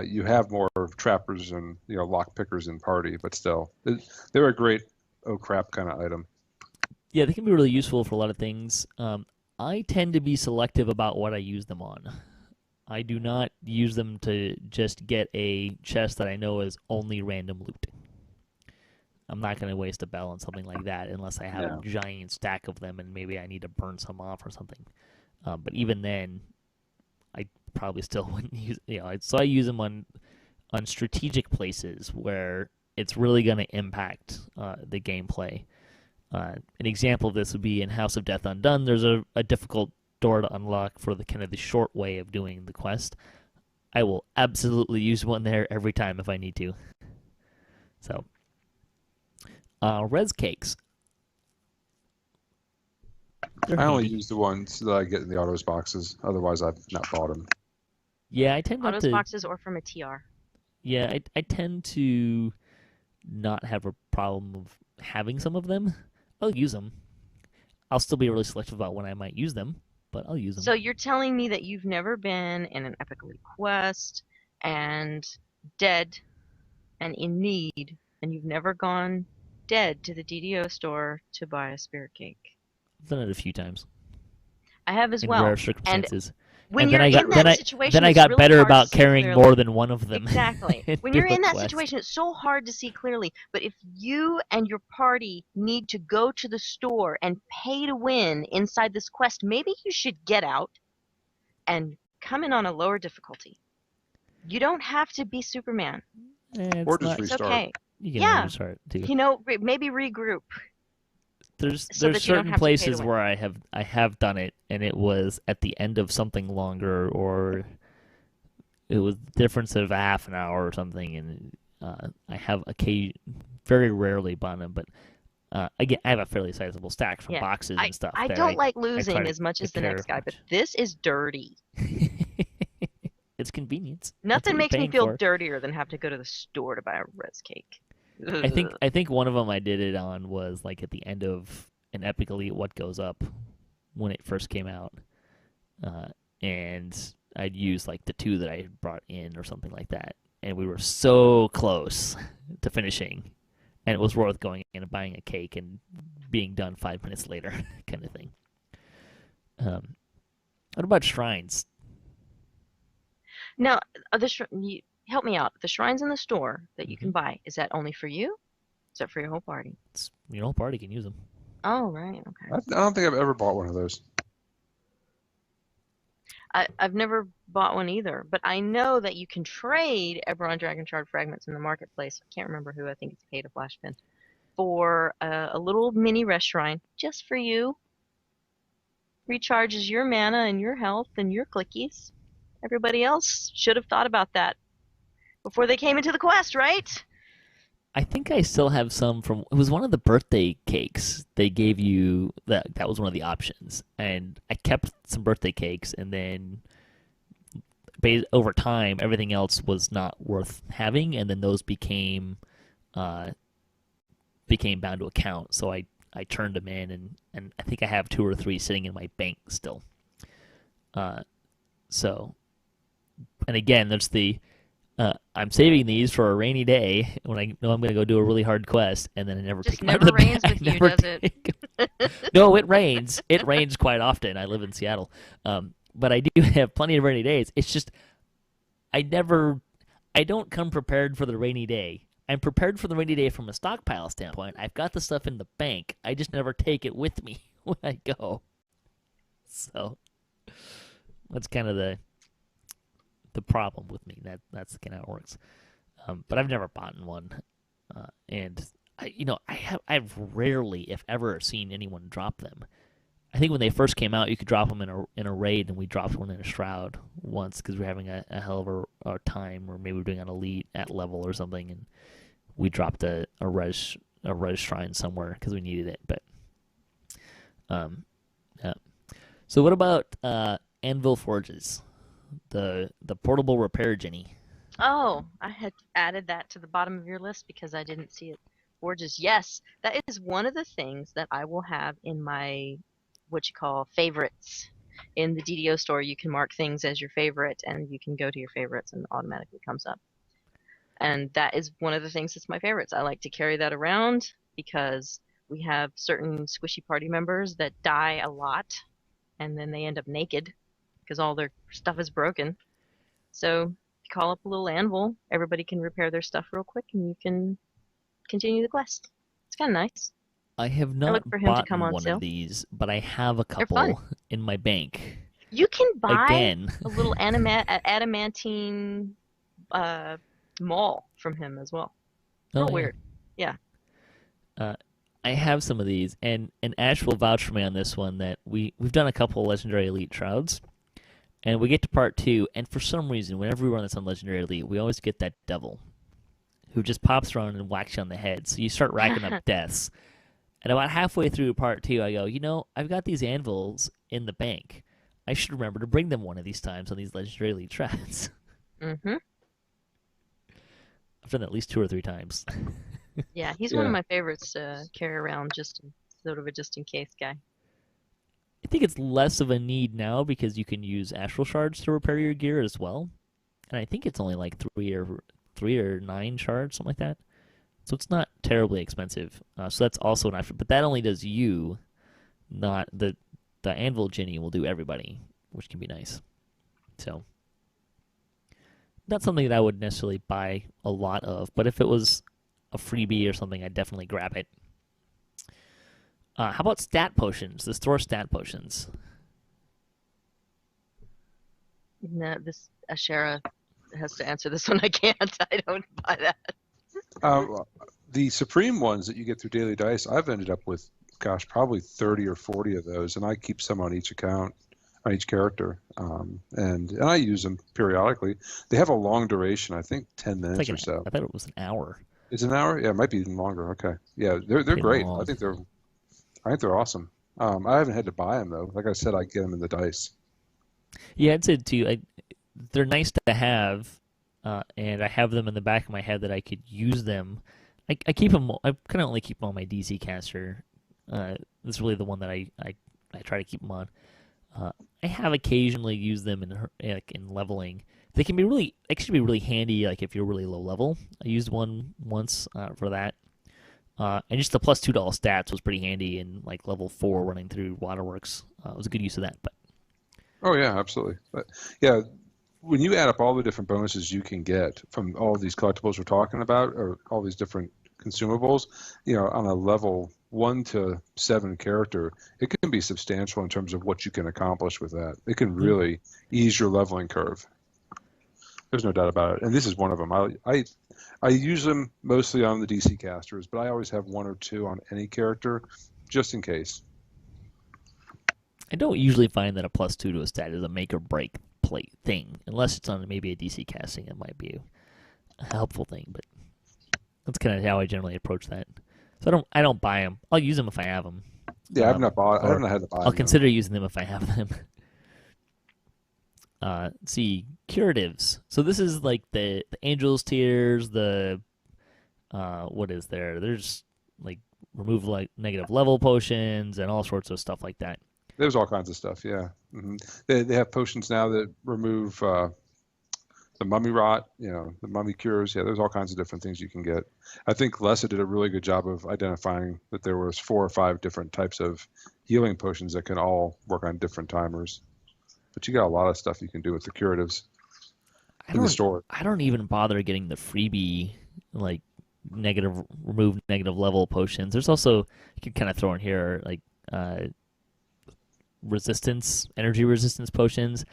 you have more trappers and lock pickers in party. But still, they're a great oh crap kind of item. Yeah, they can be really useful for a lot of things. I tend to be selective about what I use them on. I do not use them to just get a chest that I know is only random loot. I'm not going to waste a bell on something like that unless I have a giant stack of them and maybe I need to burn some off or something. But even then, I probably still wouldn't use. So I use them on strategic places where it's really going to impact the gameplay. An example of this would be in House of Death Undone. There's a difficult door to unlock for the kind of the short way of doing the quest. I will absolutely use one there every time if I need to. So, res cakes. I only use the ones that I get in the Autos boxes. Otherwise, I've not bought them. Yeah, I tend not to. Autos boxes or from a TR. Yeah, I tend to not have a problem of having some of them. I'll use them. I'll still be really selective about when I might use them, but I'll use them. So you're telling me that you've never been in an epic quest and dead and in need, and you've never gone dead to the DDO store to buy a spirit cake? I've done it a few times. I have as in well. Rare circumstances. And when you're in that situation, then I got better about carrying more than one of them. Exactly. When you're in that situation, it's so hard to see clearly. But if you and your party need to go to the store and pay to win inside this quest, maybe you should get out and come in on a lower difficulty. You don't have to be Superman. Or just It's It's restart. okay. you can Yeah. restart too. Maybe regroup. There's so that you don't certain have to pay to places win. where I have done it, and it was at the end of something longer, or it was the difference of half an hour or something. And I have very rarely bought them, but again, I have a fairly sizable stack from Yeah. boxes and stuff. I that don't like try losing to as much as take the care next of guy, but much. this is dirty. It's convenience. That's Nothing what you're makes me paying feel for. dirtier than have to go to the store to buy a res cake. I think one of them I did it on was like at the end of an Epic Elite What Goes Up when it first came out, and I'd used like the 2 that I had brought in or something like that, and we were so close to finishing, and it was worth going in and buying a cake and being done 5 minutes later, kind of thing. What about shrines? Now, help me out. The shrines in the store that you can buy, is that only for you? Is that for your whole party? Your whole party can use them. Oh, right. Okay. I don't think I've ever bought one of those. I've never bought one either, but I know that you can trade Eberron Dragon Shard fragments in the marketplace. I can't remember who. I think it's Paid a Flashpin for a little mini rest shrine just for you. Recharges your mana and your health and your clickies. Everybody else should have thought about that before they came into the quest, right? I think I still have some from. It was one of the birthday cakes they gave you. That was one of the options, and I kept some birthday cakes, and then over time, everything else was not worth having, and then those became bound to account. So I turned them in, and I think I have 2 or 3 sitting in my bank still. So, and again, there's the. I'm saving these for a rainy day when I know I'm going to go do a really hard quest, and then I never Just take them out of never the rains bag. with you, does it? No, it rains. It rains quite often. I live in Seattle, but I do have plenty of rainy days. It's just I don't come prepared for the rainy day. I'm prepared for the rainy day from a stockpile standpoint. I've got the stuff in the bank. I just never take it with me when I go. So that's kind of the problem with me. That's kind of how it works. But I've never bought one, and I've rarely, if ever, seen anyone drop them. I think when they first came out, you could drop them in a raid, and we dropped one in a shroud once because we were having a hell of a time, or maybe we were doing an elite at level or something, and we dropped a res shrine somewhere because we needed it. But yeah. So what about Anvil Forges? The portable repair Jenny. Oh, I had added that to the bottom of your list because I didn't see it. Forges, yes, that is one of the things that I will have in my what you call favorites. In the DDO store, you can mark things as your favorite, and you can go to your favorites, and it automatically comes up. And that is one of the things that's my favorites. I like to carry that around because we have certain squishy party members that die a lot, and then they end up naked because all their stuff is broken. So call up a little anvil, everybody can repair their stuff real quick, and you can continue the quest. It's kind of nice. I have I not look for him to bought come on one sale. of these, but I have a They're fun. couple in my bank. You can buy Again. a little adamantine maul from him as well. Real weird. Yeah. I have some of these, and Ash will vouch for me on this one that we've done a couple Legendary Elite Shrouds, and we get to part 2, and for some reason, whenever we run this on Legendary Elite, we always get that devil who just pops around and whacks you on the head. So you start racking up deaths. And about halfway through part 2, I go, I've got these anvils in the bank. I should remember to bring them one of these times on these Legendary Elite Shrouds. Mm-hmm. I've done that at least 2 or 3 times. Yeah, he's one of my favorites to carry around, just sort of a just-in-case guy. I think it's less of a need now because you can use astral shards to repair your gear as well, and I think it's only like 3 or 9 shards, something like that. So it's not terribly expensive. So that's also an option, but that only does you, not the anvil Jenny will do everybody, which can be nice. So not something that I would necessarily buy a lot of, but if it was a freebie or something, I'd definitely grab it. How about stat potions? The store stat potions. No, this Ashera has to answer this one. I can't. I don't buy that. The Supreme ones that you get through Daily Dice, I've ended up with, gosh, probably 30 or 40 of those, and I keep some on each account, on each character, and I use them periodically. They have a long duration, I think 10 minutes or so. I thought it was an hour. It's an hour? Yeah, it might be even longer. Okay, yeah, they're Pretty great. long. I think they're awesome. I haven't had to buy them though. Like I said, I get them in the dice. Yeah, I'd say too. They're nice to have, and I have them in the back of my head that I could use them. I keep them. I kind of only keep them on my DC caster. That's really the one that I try to keep them on. I have occasionally used them in leveling. They can be actually really handy. Like if you're really low level, I used one once for that. And just the plus $2 stats was pretty handy in like level 4 running through Waterworks. It was a good use of that. But Oh yeah, absolutely. But yeah, when you add up all the different bonuses you can get from all these collectibles we're talking about, or all these different consumables, on a level 1 to 7 character, it can be substantial in terms of what you can accomplish with that. It can really ease your leveling curve. There's no doubt about it. And this is one of them. I use them mostly on the DC casters, but I always have 1 or 2 on any character, just in case. I don't usually find that a plus 2 to a stat is a make or break thing, unless it's on maybe a DC casting. It might be a helpful thing, but that's kind of how I generally approach that. So I don't buy them. I'll use them if I have them. Yeah, I haven't had to buy them. I'll consider using them if I have them. Let's see, curatives. So this is like the Angels tiers, what is there? There's like remove like negative level potions and all sorts of stuff like that. There's all kinds of stuff, yeah. They have potions now that remove the mummy rot, the mummy cures. Yeah, there's all kinds of different things you can get. I think Lessah did a really good job of identifying that there was 4 or 5 different types of healing potions that can all work on different timers. But you got a lot of stuff you can do with the curatives in the store. I don't even bother getting the freebie, like remove negative level potions. There's also, you can kind of throw in here, like energy resistance potions.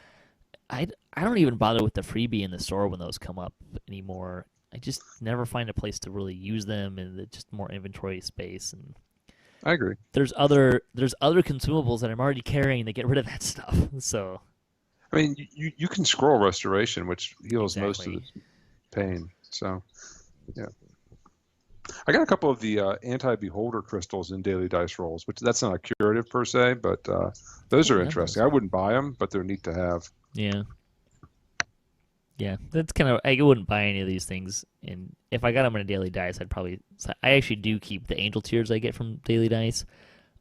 I don't even bother with the freebie in the store when those come up anymore. I just never find a place to really use them, and just more inventory space. And I agree. There's other consumables that I'm already carrying that get rid of that stuff. So, I mean, you can scroll restoration, which heals most of the pain. So, yeah. I got a couple of the anti-beholder crystals in daily dice rolls, which that's not a curative per se, but those are interesting. I wouldn't buy them, but they're neat to have. Yeah. Yeah, that's kind of, I wouldn't buy any of these things, and if I got them in a daily dice, I actually do keep the angel tears I get from daily dice,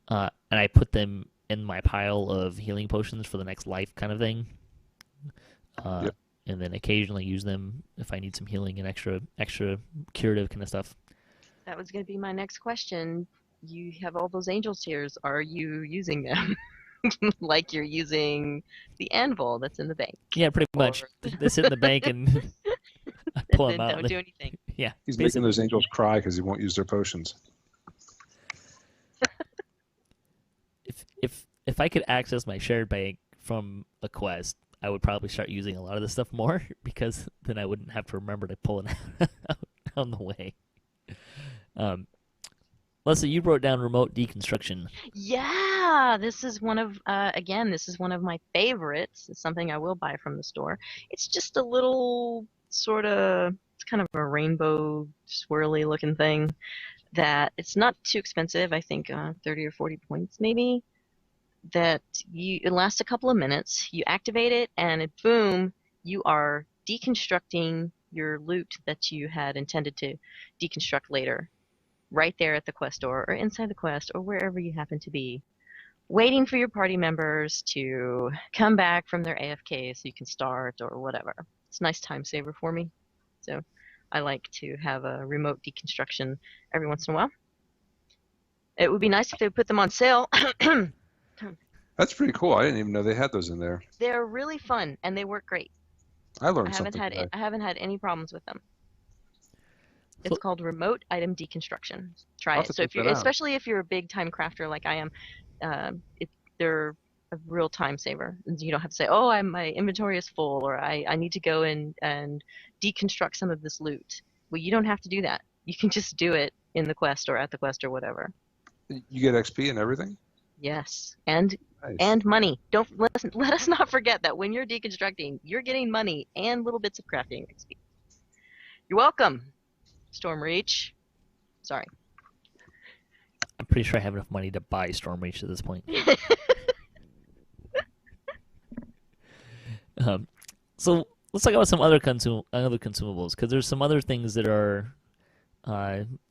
and I put them in my pile of healing potions for the next life kind of thing, and then occasionally use them if I need some healing and extra curative kind of stuff. That was going to be my next question. You have all those angel tears. Are you using them? Like you're using the anvil that's in the bank. Yeah, pretty much. They sit in the bank and I pull them out. Don't do anything. Yeah. He's making those angels cry because he won't use their potions. If I could access my shared bank from a quest, I would probably start using a lot of this stuff more, because then I wouldn't have to remember to pull it out on the way. Lessah, you wrote down remote deconstruction. Yeah, this is one of my favorites. It's something I will buy from the store. It's just a little it's kind of a rainbow swirly looking thing that it's not too expensive. I think 30 or 40 points maybe. It lasts a couple of minutes. You activate it and boom, you are deconstructing your loot that you had intended to deconstruct later. Right there at the quest store or inside the quest or wherever you happen to be, waiting for your party members to come back from their AFK so you can start or whatever. It's a nice time saver for me. So I like to have a remote deconstruction every once in a while. It would be nice if they would put them on sale. That's pretty cool. I didn't even know they had those in there. They're really fun and they work great. I learned something. I haven't had any problems with them. It's called remote item deconstruction. Try it. So especially if you're a big time crafter like I am, they're a real time saver. You don't have to say, oh, my inventory is full, or I need to go and deconstruct some of this loot. Well, you don't have to do that. You can just do it in the quest or at the quest or whatever. You get XP and everything? Yes, and Nice. money. Don't let us not forget that when you're deconstructing, you're getting money and little bits of crafting XP. You're welcome, Stormreach. Sorry. I'm pretty sure I have enough money to buy Stormreach at this point. So let's talk about some other consumables, because there's some other things that are they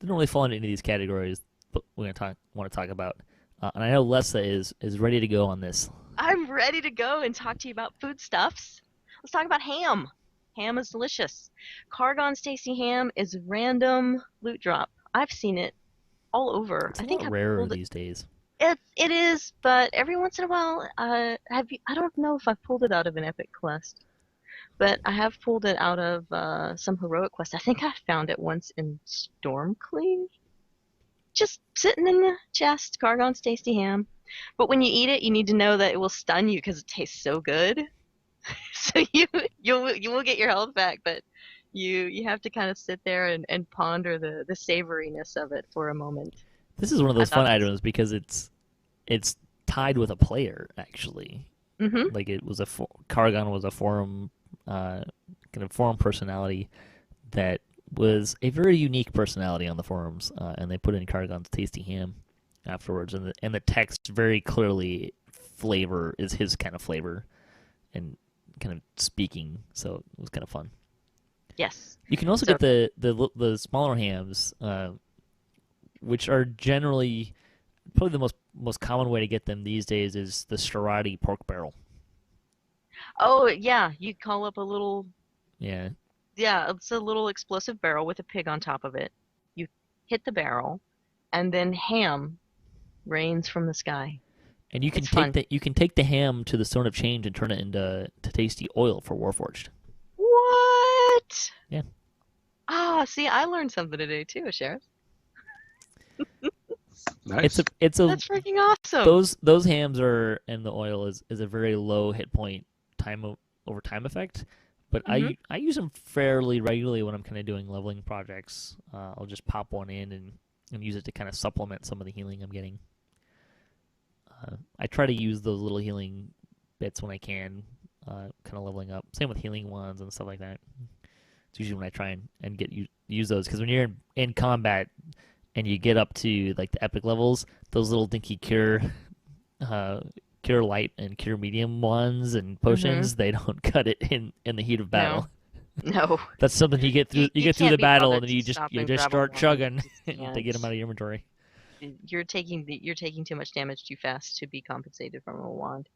don't really fall into any of these categories, but want to talk about. And I know Lessah is ready to go on this. I'm ready to go and talk to you about foodstuffs. Let's talk about ham. Ham is delicious. Cargon's Tasty Ham is a random loot drop. I've seen it all over. It's I think I've rarer these days. It is, but every once in a while, I don't know if I've pulled it out of an epic quest, but I have pulled it out of some heroic quest. I think I found it once in Stormcleave. Just sitting in the chest, Cargon's Tasty Ham. But when you eat it, you need to know that it will stun you because it tastes so good. So you will get your health back, but you have to kind of sit there and ponder the savoriness of it for a moment. This is one of those fun items because it's tied with a player, actually. Mm-hmm. Like it was Cargon was a forum kind of forum personality that was a very unique personality on the forums, and they put in Cargon's Tasty Ham afterwards, and the text very clearly flavor is his kind of flavor and kind of speaking, so it was kind of fun. Yes. You can also get the smaller hams, which are generally probably the most common way to get them these days is the Strati pork barrel. Oh yeah, you call up a little. Yeah. Yeah, it's a little explosive barrel with a pig on top of it. You hit the barrel, and then ham rains from the sky. And you can take the ham to the Stone of Change and turn it into tasty oil for Warforged. What? Yeah. Ah, see, I learned something today too, Asheras. Nice. That's freaking awesome. Those hams are, and the oil is a very low hit point over time effect. But I use them fairly regularly when I'm kind of doing leveling projects. I'll just pop one in and use it to kind of supplement some of the healing I'm getting. I try to use those little healing bits when I can, kind of leveling up. Same with healing ones and stuff like that. It's usually when I try and use those, because when you're in combat and you get up to like the epic levels, those little dinky cure light and cure medium ones and potions, they don't cut it in the heat of battle. No. That's something you get through. You get through the battle and then you just start chugging to get them out of your inventory. You're taking too much damage too fast to be compensated from a wand.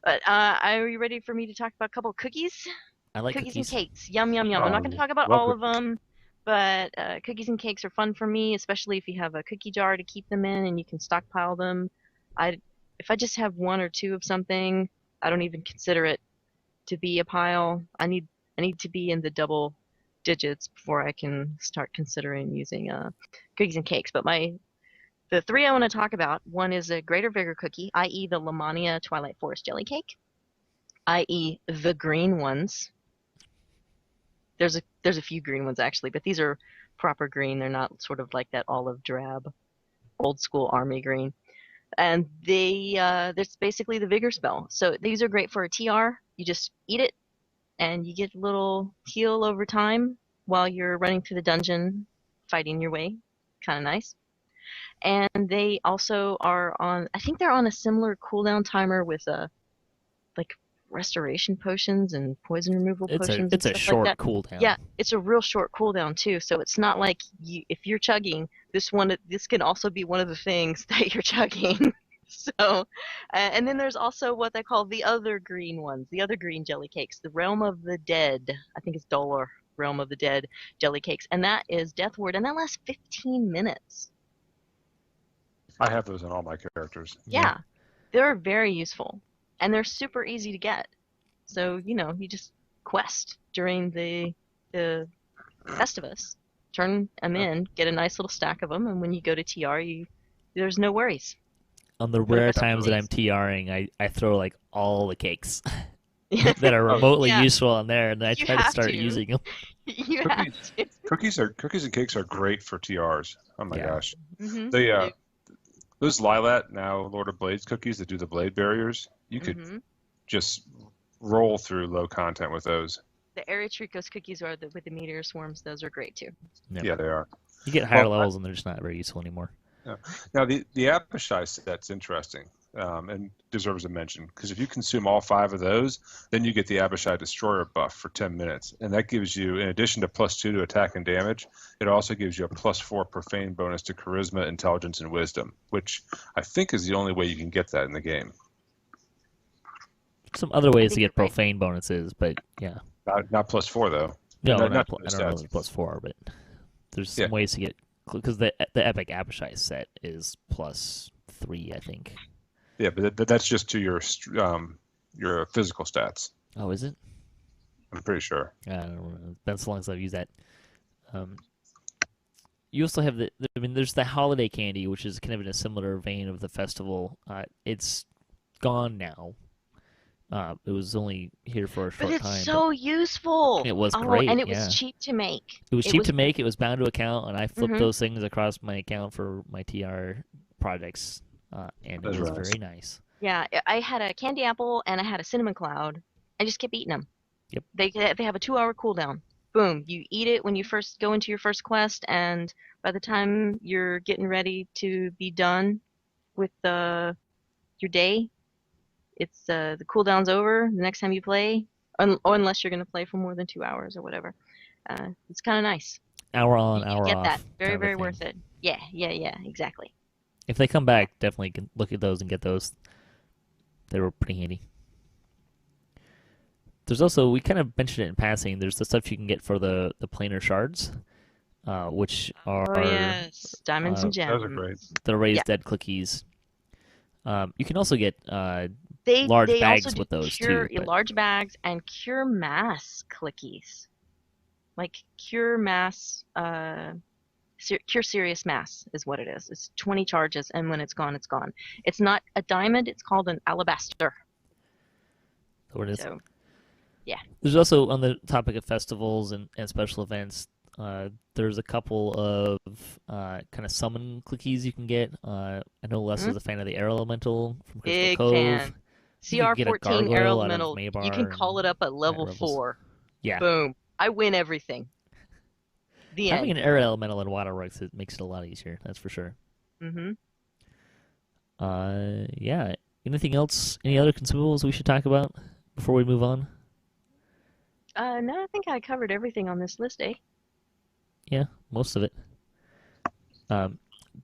But are you ready for me to talk about a couple of cookies? I like cookies and cakes. Yum yum yum. I'm not going to talk about all of them, but cookies and cakes are fun for me, especially if you have a cookie jar to keep them in and you can stockpile them. If I just have one or two of something, I don't even consider it to be a pile. I need to be in the double digits before I can start considering using cookies and cakes. But the three I want to talk about, one is a Greater Vigor cookie, i.e. the Lamania Twilight Forest Jelly Cake, i.e. the green ones. There's a few green ones actually, but these are proper green. They're not sort of like that olive drab, old school army green. And that's basically the vigor spell. So these are great for a TR. You just eat it, and you get a little heal over time while you're running through the dungeon, fighting your way. Kind of nice. And they also are on, I think they're on a similar cooldown timer with like restoration potions and poison removal potions. It's a short cooldown. Yeah, it's a real short cooldown too. So it's not like if you're chugging this can also be one of the things that you're chugging. So, and then there's also what they call the other green ones, the other green jelly cakes, the Realm of the Dead. I think it's Dolor, Realm of the Dead jelly cakes, and that is Death Ward, and that lasts 15 minutes. I have those on all my characters. Yeah, they're very useful, and they're super easy to get. So you just quest during the Festivus, turn them in, get a nice little stack of them, and when you go to TR, there's no worries. on the What rare about times that I'm these? TRing, I throw like all the cakes Yeah, that are remotely yeah, useful on there, and then I you try to have start to. using them. You have Cookies, to. cookies and cakes are great for TRs. Oh my Yeah. gosh, Mm-hmm. they those Lilat, now Lord of Blades cookies that do the blade barriers, you could Mm-hmm. just roll through low content with those. The Erythricos cookies are with the meteor swarms. Those are great too. Yeah. Yeah, they are. You get higher Well, levels, and they're just not very useful anymore. yeah. Now the Apishai set's interesting, and deserves a mention because if you consume all 5 of those, then you get the Abishai Destroyer buff for 10 minutes, and that gives you, in addition to +2 to attack and damage, it also gives you a +4 profane bonus to Charisma, Intelligence, and Wisdom, which I think is the only way you can get that in the game. Some other I ways to think you're get right. profane bonuses, but yeah. Not +4 though. No, Not to I the don't know if stats. it's +4, but there's Yeah, some ways to get, because the Epic Abishai set is +3, I think. yeah, but that's just to your physical stats. Oh, is it? I'm pretty sure. I don't know. It's been so long since I've used that. Um, you also have there's the holiday candy, which is kind of in a similar vein of the festival. It's gone now. It was only here for a But short it's time, but so useful. it was Oh, and great. it was Yeah, cheap to make. it was It cheap was. to make. It was bound to account, and I flipped Mm-hmm. those things across my account for my TR projects, and it That's was really nice. very nice. Yeah, I had a candy apple and I had a cinnamon cloud. I just kept eating them. Yep. They have a 2 hour cooldown. Boom, you eat it when you first go into your first quest, and by the time you're getting ready to be done with your day, it's the cooldown's over. The next time you play, or unless you're gonna play for more than 2 hours or whatever, it's kind of nice. Hour on, You hour get that. off, Very, kind of a very thing. worth it. Yeah, yeah, yeah, exactly. If they come Yeah. back, definitely can look at those and get those. They were pretty handy. There's also, we kind of mentioned it in passing, there's the stuff you can get for the planar shards, which Oh are yes, diamonds and Those are great. gems. the Yeah, raised dead cookies. You can also get large they also bags do with those cure too, but large bags and cure mass clickies, like cure mass. Cure serious mass is what it is. It's 20 charges, and when it's gone, it's gone. It's not a diamond. It's called an alabaster. what it is. So yeah. There's also, on the topic of festivals and special events, there's a couple of kind of summon clickies you can get. I know Les Hmm? is a fan of the air elemental from Crystal Big Cove. fan. You could get a CR14 air gargoyle out of elemental. You can Maybar call it and up at higher level levels. 4. Yeah, Boom. I win everything. The having end. an air elemental in Waterworks, it makes it a lot easier. That's for sure. Mm-hmm. Yeah. Anything else? Any other consumables we should talk about before we move on? No, I think I covered everything on this list, eh? Yeah, most of it. The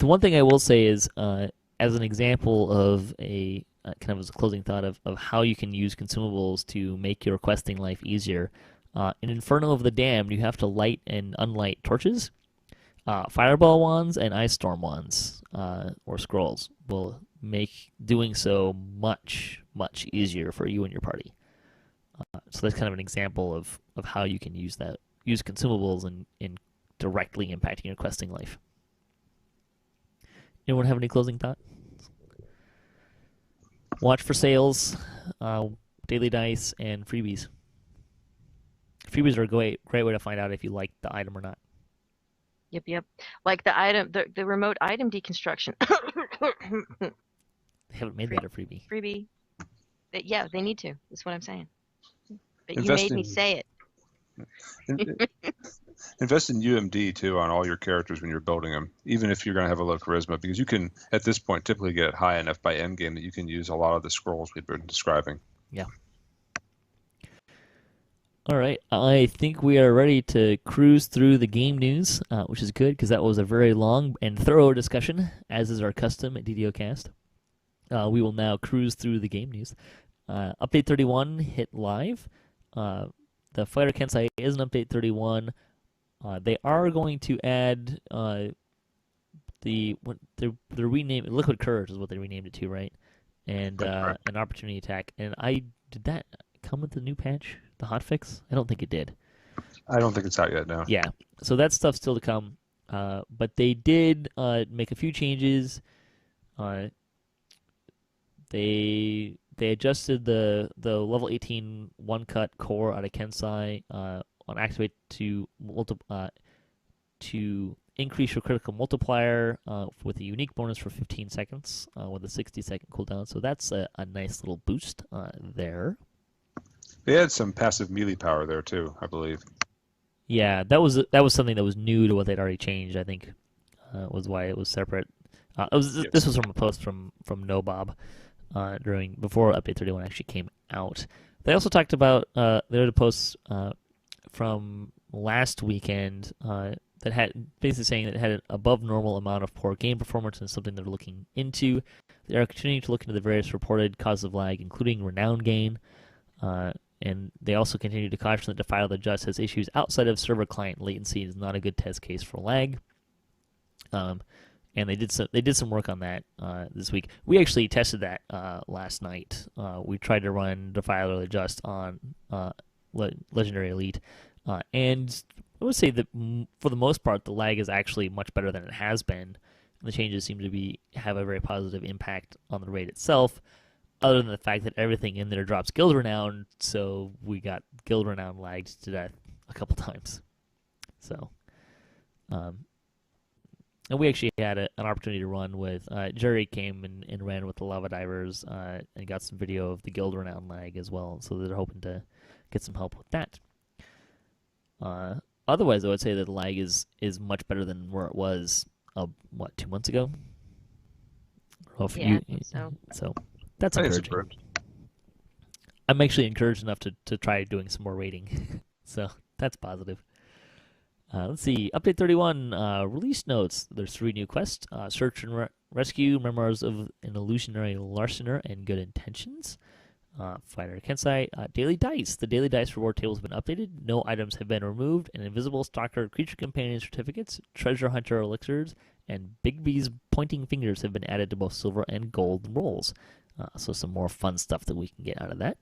one thing I will say is, as an example of a kind of as a closing thought of how you can use consumables to make your questing life easier. In Inferno of the Damned, you have to light and unlight torches. Fireball wands and ice storm wands or scrolls will make doing so much, much easier for you and your party. So that's kind of an example of how you can use consumables in directly impacting your questing life. Anyone have any closing thought? Watch for sales, daily dice, and freebies. Freebies are a great way to find out if you like the item or not. Yep, yep. Like the remote item deconstruction. They haven't made Free, that a freebie. freebie. Yeah, they need to. That's what I'm saying. But you Invest made me in say it. in- invest in UMD too on all your characters when you're building them, even if you're going to have a low charisma, because you can at this point typically get it high enough by endgame that you can use a lot of the scrolls we've been describing. Yeah. All right, I think we are ready to cruise through the game news, which is good because that was a very long and thorough discussion, as is our custom at DDOCast. We will now cruise through the game news. Update 31 hit live. The Fighter Kensai is an Update 31. They are going to add they're renamed Liquid Courage is what they renamed it to, right? And an opportunity attack. And did that come with the new patch, the hotfix? I don't think it did. I don't think it's out yet, no. Yeah, so that stuff's still to come. But they did make a few changes. They adjusted the level 18 one-cut core out of Kensai on activate to increase your critical multiplier with a unique bonus for 15 seconds with a 60-second cooldown. So that's a nice little boost there. They had some passive melee power there too, I believe. Yeah, that was something that was new to what they'd already changed. I think was why it was separate. This was from a post from Nobob before Update 31 actually came out. They also talked about there was a post from last weekend that had basically saying that it had an above normal amount of poor game performance and something they're looking into. They are continuing to look into the various reported causes of lag, including renown gain. And they also continue to caution that Defile the Just has issues outside of server client latency and is not a good test case for lag. And they did some work on that this week. We actually tested that last night. We tried to run Defile the Just on Legendary Elite, and I would say that for the most part the lag is actually much better than it has been. The changes seem to have a very positive impact on the raid itself. Other than the fact that everything in there drops guild renown, so we got guild renown lagged to death a couple times. So, and we actually had an opportunity to run with Jerry came and ran with the lava divers and got some video of the guild renown lag as well. So they're hoping to get some help with that. Otherwise, I would say that the lag is much better than where it was 2 months ago. I think so. So. That's encouraging. I'm actually encouraged enough to try doing some more raiding, so that's positive. Let's see. Update 31, release notes. There's 3 new quests. Search and Rescue, Memoirs of an Illusionary Larcener and Good Intentions. Fighter Kensai. Daily Dice. The Daily Dice reward table has been updated. No items have been removed. And Invisible Stalker Creature Companion certificates, Treasure Hunter elixirs, and Bigby's Pointing Fingers have been added to both silver and gold rolls. So some more fun stuff that we can get out of that.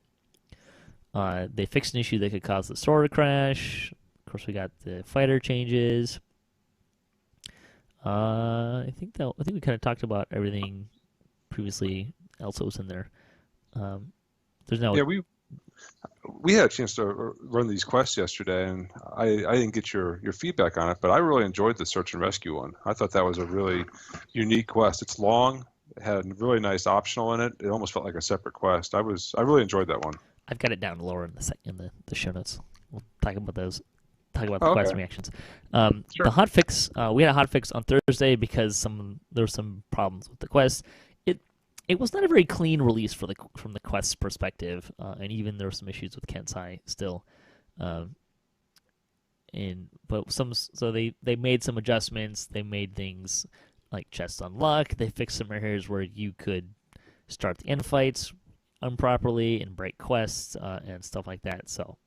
They fixed an issue that could cause the store to crash. Of course, we got the fighter changes. I think we kind of talked about everything previously else that was in there. There's now we had a chance to run these quests yesterday, and I didn't get your feedback on it, but I really enjoyed the search and rescue one. I thought that was a really unique quest. It's long. It had a really nice optional in it. It almost felt like a separate quest. I really enjoyed that one. I've got it down lower in the show notes. We'll talk about those. Talk about the quest reactions. Sure. The hotfix. We had a hotfix on Thursday because there were some problems with the quest. It was not a very clean release from the quest's perspective, and even there were some issues with Kensai still. So they made some adjustments. They made things like chests on luck. They fixed some areas where you could start the end fights improperly and break quests and stuff like that. So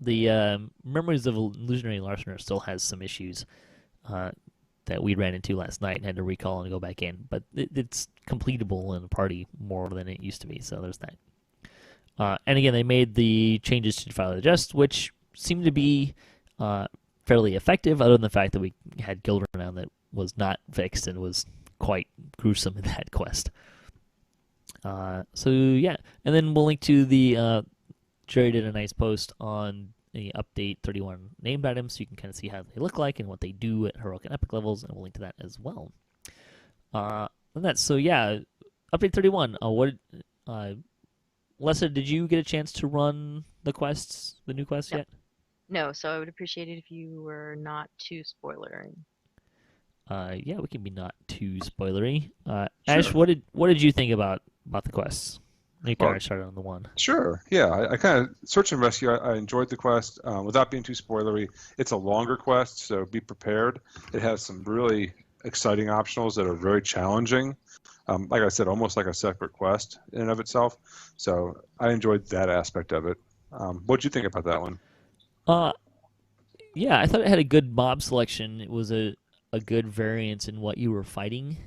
the Memories of Illusionary Larcener still has some issues that we ran into last night and had to recall and go back in. But it's completable in a party more than it used to be, so there's that. And again, they made the changes to Defile the Just, which seemed to be fairly effective, other than the fact that we had guild renown that was not fixed and was quite gruesome in that quest. So yeah, and then we'll link to the Jerry did a nice post on the Update 31 named items, so you can kind of see how they look like and what they do at heroic and epic levels, and we'll link to that as well. So yeah, Update 31. Lessah, did you get a chance to run the new quests yet? No, so I would appreciate it if you were not too spoilery. Yeah, we can be not too spoilery. Sure. Ash, what did you think about the quests? You can start on the one. Sure. Yeah, I kind of search and rescue. I enjoyed the quest without being too spoilery. It's a longer quest, so be prepared. It has some really exciting optionals that are very challenging. Like I said, almost like a separate quest in and of itself. So I enjoyed that aspect of it. What did you think about that one? Yeah, I thought it had a good mob selection. It was a good variance in what you were fighting.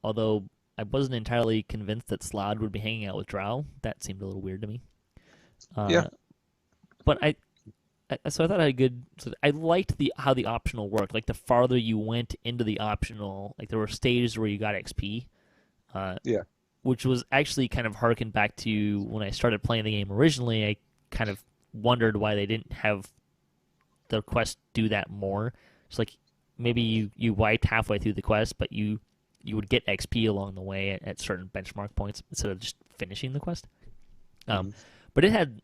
Although I wasn't entirely convinced that Slod would be hanging out with Drow. That seemed a little weird to me. Yeah. But I thought I had a good. So I liked how the optional worked. Like the farther you went into the optional, like there were stages where you got XP. Yeah. which was actually kind of harkened back to when I started playing the game originally. I kind of wondered why they didn't have the quest do that more. It's like maybe you wiped halfway through the quest, but you would get XP along the way at certain benchmark points instead of just finishing the quest. But it had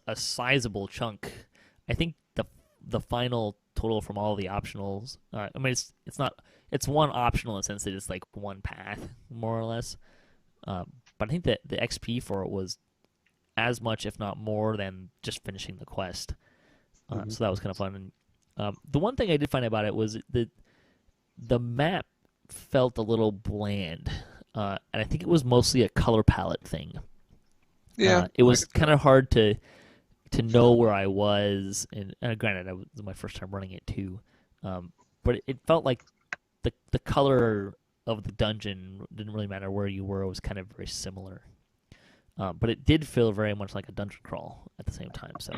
a sizable chunk. I think the final total from all the optionals. I mean, it's one optional in the sense that it's like one path more or less. But I think that the XP for it was as much, if not more, than just finishing the quest. So that was kind of fun. And the one thing I did find about it was that the map felt a little bland, and I think it was mostly a color palette thing. Yeah, it was kind of hard to know where I was, and granted, it was my first time running it too. But it felt like the color of the dungeon didn't really matter where you were; it was kind of very similar. But it did feel very much like a dungeon crawl at the same time. So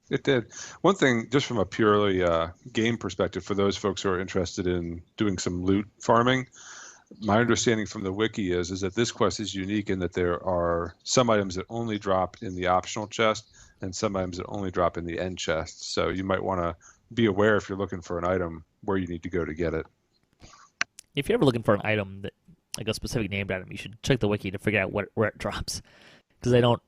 it did. One thing, just from a purely game perspective, for those folks who are interested in doing some loot farming, my understanding from the wiki is that this quest is unique in that there are some items that only drop in the optional chest and some items that only drop in the end chest. So you might want to be aware if you're looking for an item where you need to go to get it. If you're ever looking for an item, that like a specific named item, you should check the wiki to figure out where it drops, because they don't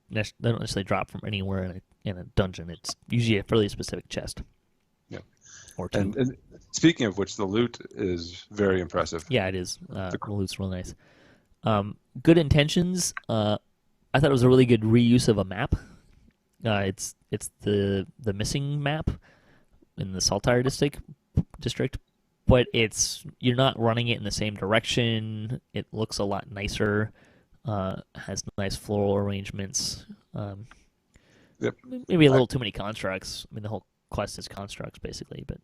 necessarily drop from anywhere in a dungeon. It's usually a fairly specific chest. Yeah. Or two. And speaking of which, the loot is very impressive. Yeah, it is. The loot's really nice. Good intentions. I thought it was a really good reuse of a map. It's the missing map in the Saltire district, but you're not running it in the same direction. It looks a lot nicer. Has nice floral arrangements. Yep. Maybe a little too many constructs. I mean, the whole quest is constructs basically, but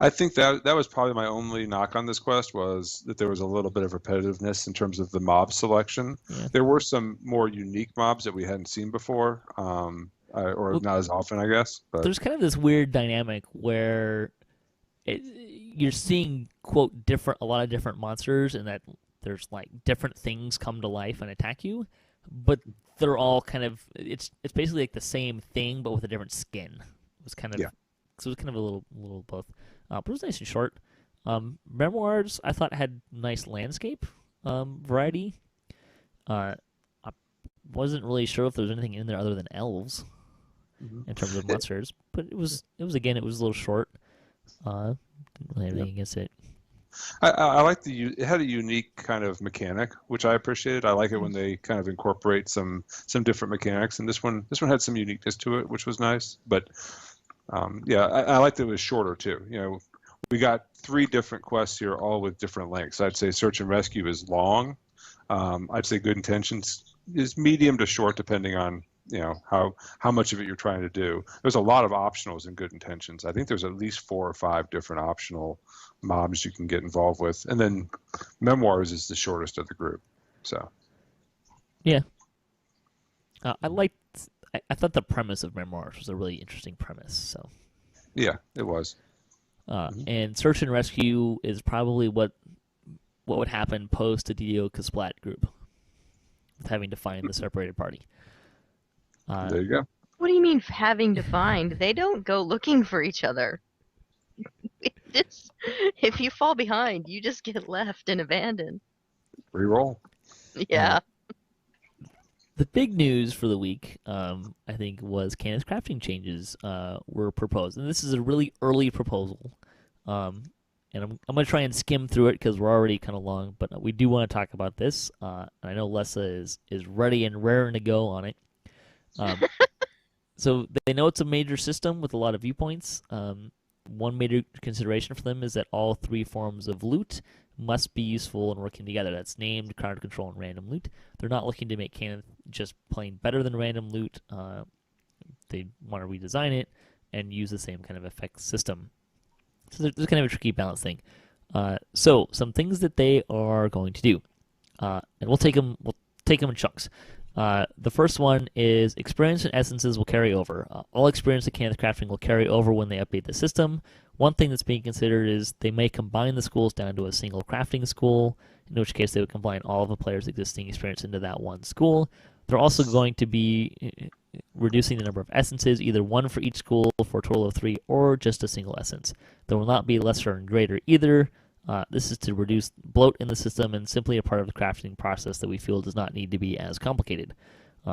I think that was probably my only knock on this quest, was that there was a little bit of repetitiveness in terms of the mob selection. Yeah. There were some more unique mobs that we hadn't seen before, or not as often, I guess. But there's kind of this weird dynamic where you're seeing, quote, a lot of different monsters, and that there's like different things come to life and attack you, but they're all kind of it's basically like the same thing but with a different skin. It was kind of So it was kind of a little both. But it was nice and short. Memoirs, I thought, had nice landscape variety. I wasn't really sure if there was anything in there other than elves in terms of monsters, but it was a little short. Didn't really have anything against it. I like it had a unique kind of mechanic, which I appreciated. I like it when they kind of incorporate some different mechanics, and this one had some uniqueness to it, which was nice. But I liked that it was shorter too. You know, we got 3 different quests here, all with different lengths. I'd say Search and Rescue is long. I'd say Good Intentions is medium to short, depending on how much of it you're trying to do. There's a lot of optionals in Good Intentions. I think there's at least 4 or 5 different optional mobs you can get involved with, and then Memoirs is the shortest of the group. So yeah, I thought the premise of Memoirs was a really interesting premise. So yeah, it was. And Search and Rescue is probably what would happen post a DDOCast splat group, with having to find the separated party. There you go. What do you mean having to find? They don't go looking for each other. If you fall behind, you just get left and abandoned. Reroll. Yeah. The big news for the week, I think, was Cannith Crafting changes were proposed. And this is a really early proposal. And I'm going to try and skim through it because we're already kind of long, but we do want to talk about this. And I know Lessah is ready and raring to go on it. So they know it's a major system with a lot of viewpoints. One major consideration for them is that all 3 forms of loot must be useful and working together. That's named, crowd control, and random loot. They're not looking to make Cannith just plain better than random loot. They want to redesign it and use the same kind of effect system. So there's kind of a tricky balance thing. So some things that they are going to do, and we'll take them in chunks. The first one is experience and essences will carry over. All experience in Cannith Crafting will carry over when they update the system. One thing that's being considered is they may combine the schools down to a single crafting school. in which case they would combine all of the player's existing experience into that one school. They're also going to be reducing the number of essences, either one for each school for a total of 3, or just a single essence. There will not be lesser and greater either. This is to reduce bloat in the system and simply a part of the crafting process that we feel does not need to be as complicated.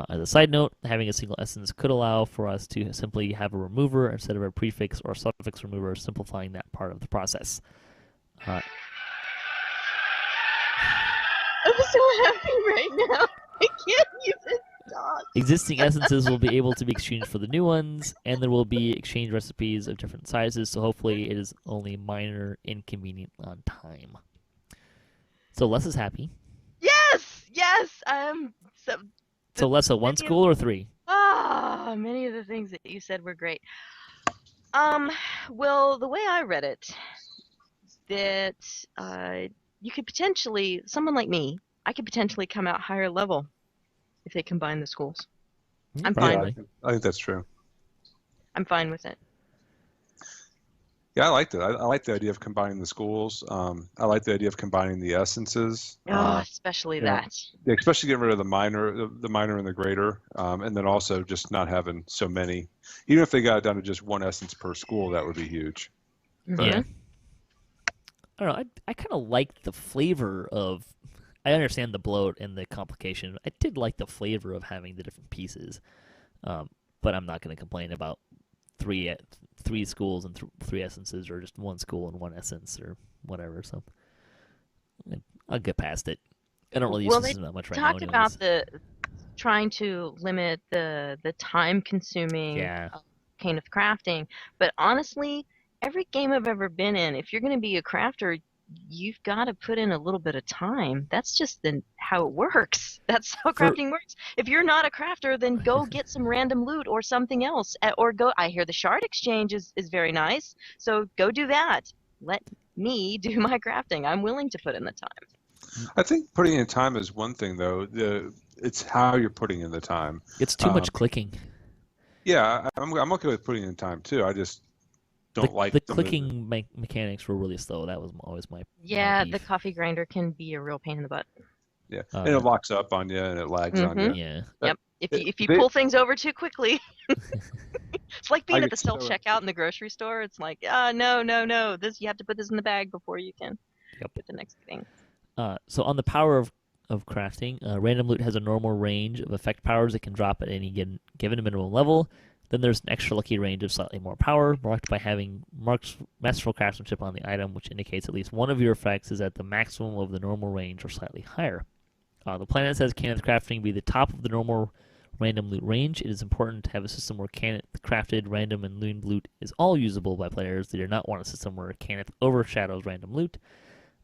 As a side note, having a single essence could allow for us to simply have a remover instead of a prefix or suffix remover, simplifying that part of the process. I'm so happy right now. I can't even talk. Existing essences will be able to be exchanged for the new ones, and there will be exchange recipes of different sizes, so hopefully it is only minor inconvenient on time. So Lessah's happy. Yes, So Lessah, 1 school or 3? Many of the things that you said were great. Well, the way I read it, that you could potentially, someone like me, I could potentially come out higher level if they combine the schools. I'm fine. I think that's true. I'm fine with it. Yeah, I liked it. I like the idea of combining the schools. I like the idea of combining the essences. Especially that. Especially getting rid of the minor and the greater, and then also just not having so many. Even if they got it down to just 1 essence per school, that would be huge. Mm-hmm. Yeah. I don't know. I kind of like the flavor of. I understand the bloat and the complication. I did like the flavor of having the different pieces, but I'm not going to complain about three schools and 3 essences, or just 1 school and 1 essence, or whatever. So I'll get past it. I don't really use this that much right now. Talked about trying to limit the time-consuming Cannith Crafting, but honestly, every game I've ever been in, if you're going to be a crafter, you've got to put in a little bit of time. That's just how it works. That's how crafting works. If you're not a crafter, then go get some random loot or something else. Or go. I hear the shard exchange is very nice, so go do that. Let me do my crafting. I'm willing to put in the time. I think putting in time is one thing, though. It's how you're putting in the time. It's too much clicking. Yeah, I'm okay with putting in time too. I just don't like the clicking mechanics were really slow. That was always my the coffee grinder can be a real pain in the butt. Yeah, and it locks up on you and it lags on you. Yeah. Yep. If you pull things over too quickly, it's like being at the self checkout in the grocery store. It's like, no, this you have to put this in the bag before you can get the next thing. So on the power of crafting, random loot has a normal range of effect powers it can drop at any given minimum level. Then there's an extra lucky range of slightly more power, marked by having masterful craftsmanship on the item, which indicates at least one of your effects is at the maximum of the normal range or slightly higher. The planet says Cannith Crafting be the top of the normal random loot range. It is important to have a system where Cannith crafted random and loot is all usable by players. They do not want a system where Cannith overshadows random loot.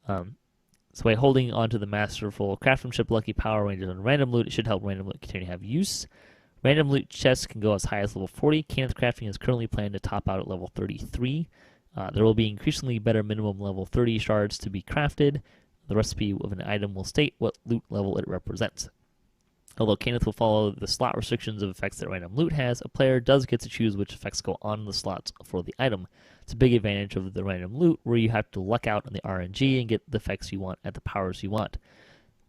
So by holding onto the masterful craftsmanship lucky power ranges on random loot, it should help random loot continue to have use. Random loot chests can go as high as level 40. Cannith Crafting is currently planned to top out at level 33. There will be increasingly better minimum level 30 shards to be crafted. The recipe of an item will state what loot level it represents. Although Cannith will follow the slot restrictions of effects that random loot has, a player does get to choose which effects go on the slots for the item. It's a big advantage of the random loot, where you have to luck out on the RNG and get the effects you want at the powers you want.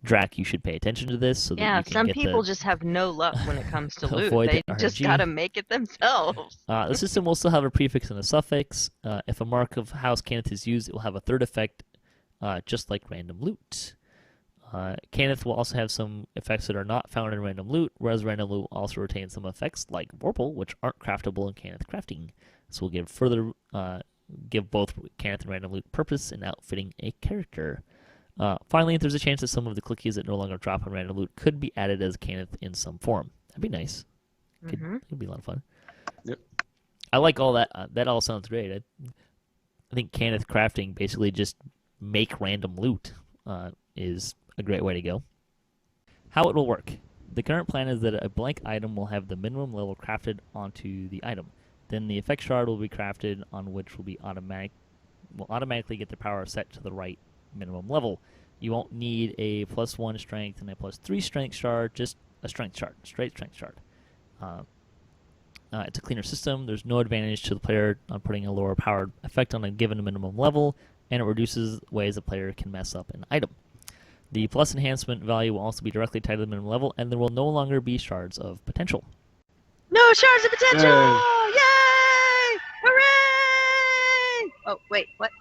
Drac, you should pay attention to this. So that you can some people just have no luck when it comes to loot. They just gotta make it themselves. The system will still have a prefix and a suffix. If a mark of House Cannith is used, it will have a third effect, just like random loot. Cannith will also have some effects that are not found in random loot, whereas random loot also retains some effects like Vorpal, which aren't craftable in Cannith Crafting. This will give both Cannith and random loot purpose in outfitting a character. Finally, there's a chance that some of the clickies that no longer drop on random loot could be added as Cannith in some form. That'd be nice. It'd be a lot of fun. Yep. I like all that. That all sounds great. I think Cannith Crafting basically just make random loot is a great way to go. How it will work. The current plan is that a blank item will have the minimum level crafted onto the item. Then the effect shard will be crafted on which will automatically get the power set to the right minimum level. You won't need a +1 strength and a +3 strength shard, just a strength shard, straight strength shard. It's a cleaner system. There's no advantage to the player on putting a lower powered effect on a given minimum level, and it reduces ways a player can mess up an item. The plus enhancement value will also be directly tied to the minimum level, and there will no longer be shards of potential. No shards of potential! Yay! Yay! Hooray! Oh, wait, what?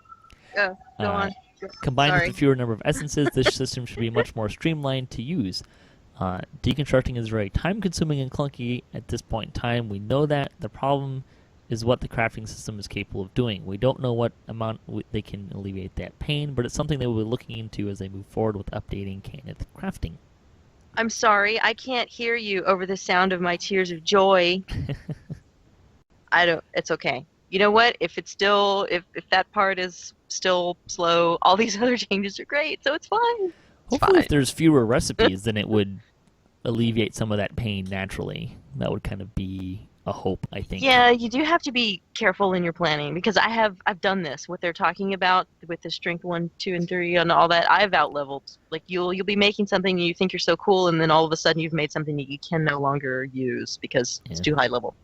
Go on. Combined Sorry. with a fewer number of essences, this system should be much more streamlined to use. Deconstructing is very time-consuming and clunky at this point in time. We know that. The problem is what the crafting system is capable of doing. We don't know what amount they can alleviate that pain, but it's something they will be looking into as they move forward with updating Cannith Crafting. I'm sorry, I can't hear you over the sound of my tears of joy. It's okay. You know what? If that part is still slow, all these other changes are great, so it's fine. Hopefully if there's fewer recipes, then it would alleviate some of that pain naturally. That would kind of be a hope, I think. Yeah, you do have to be careful in your planning, because I've done this. What they're talking about with the strength 1, 2, and 3 and all that, I've out-leveled. Like you'll be making something and you think you're so cool, and then all of a sudden you've made something that you can no longer use because it's too high level.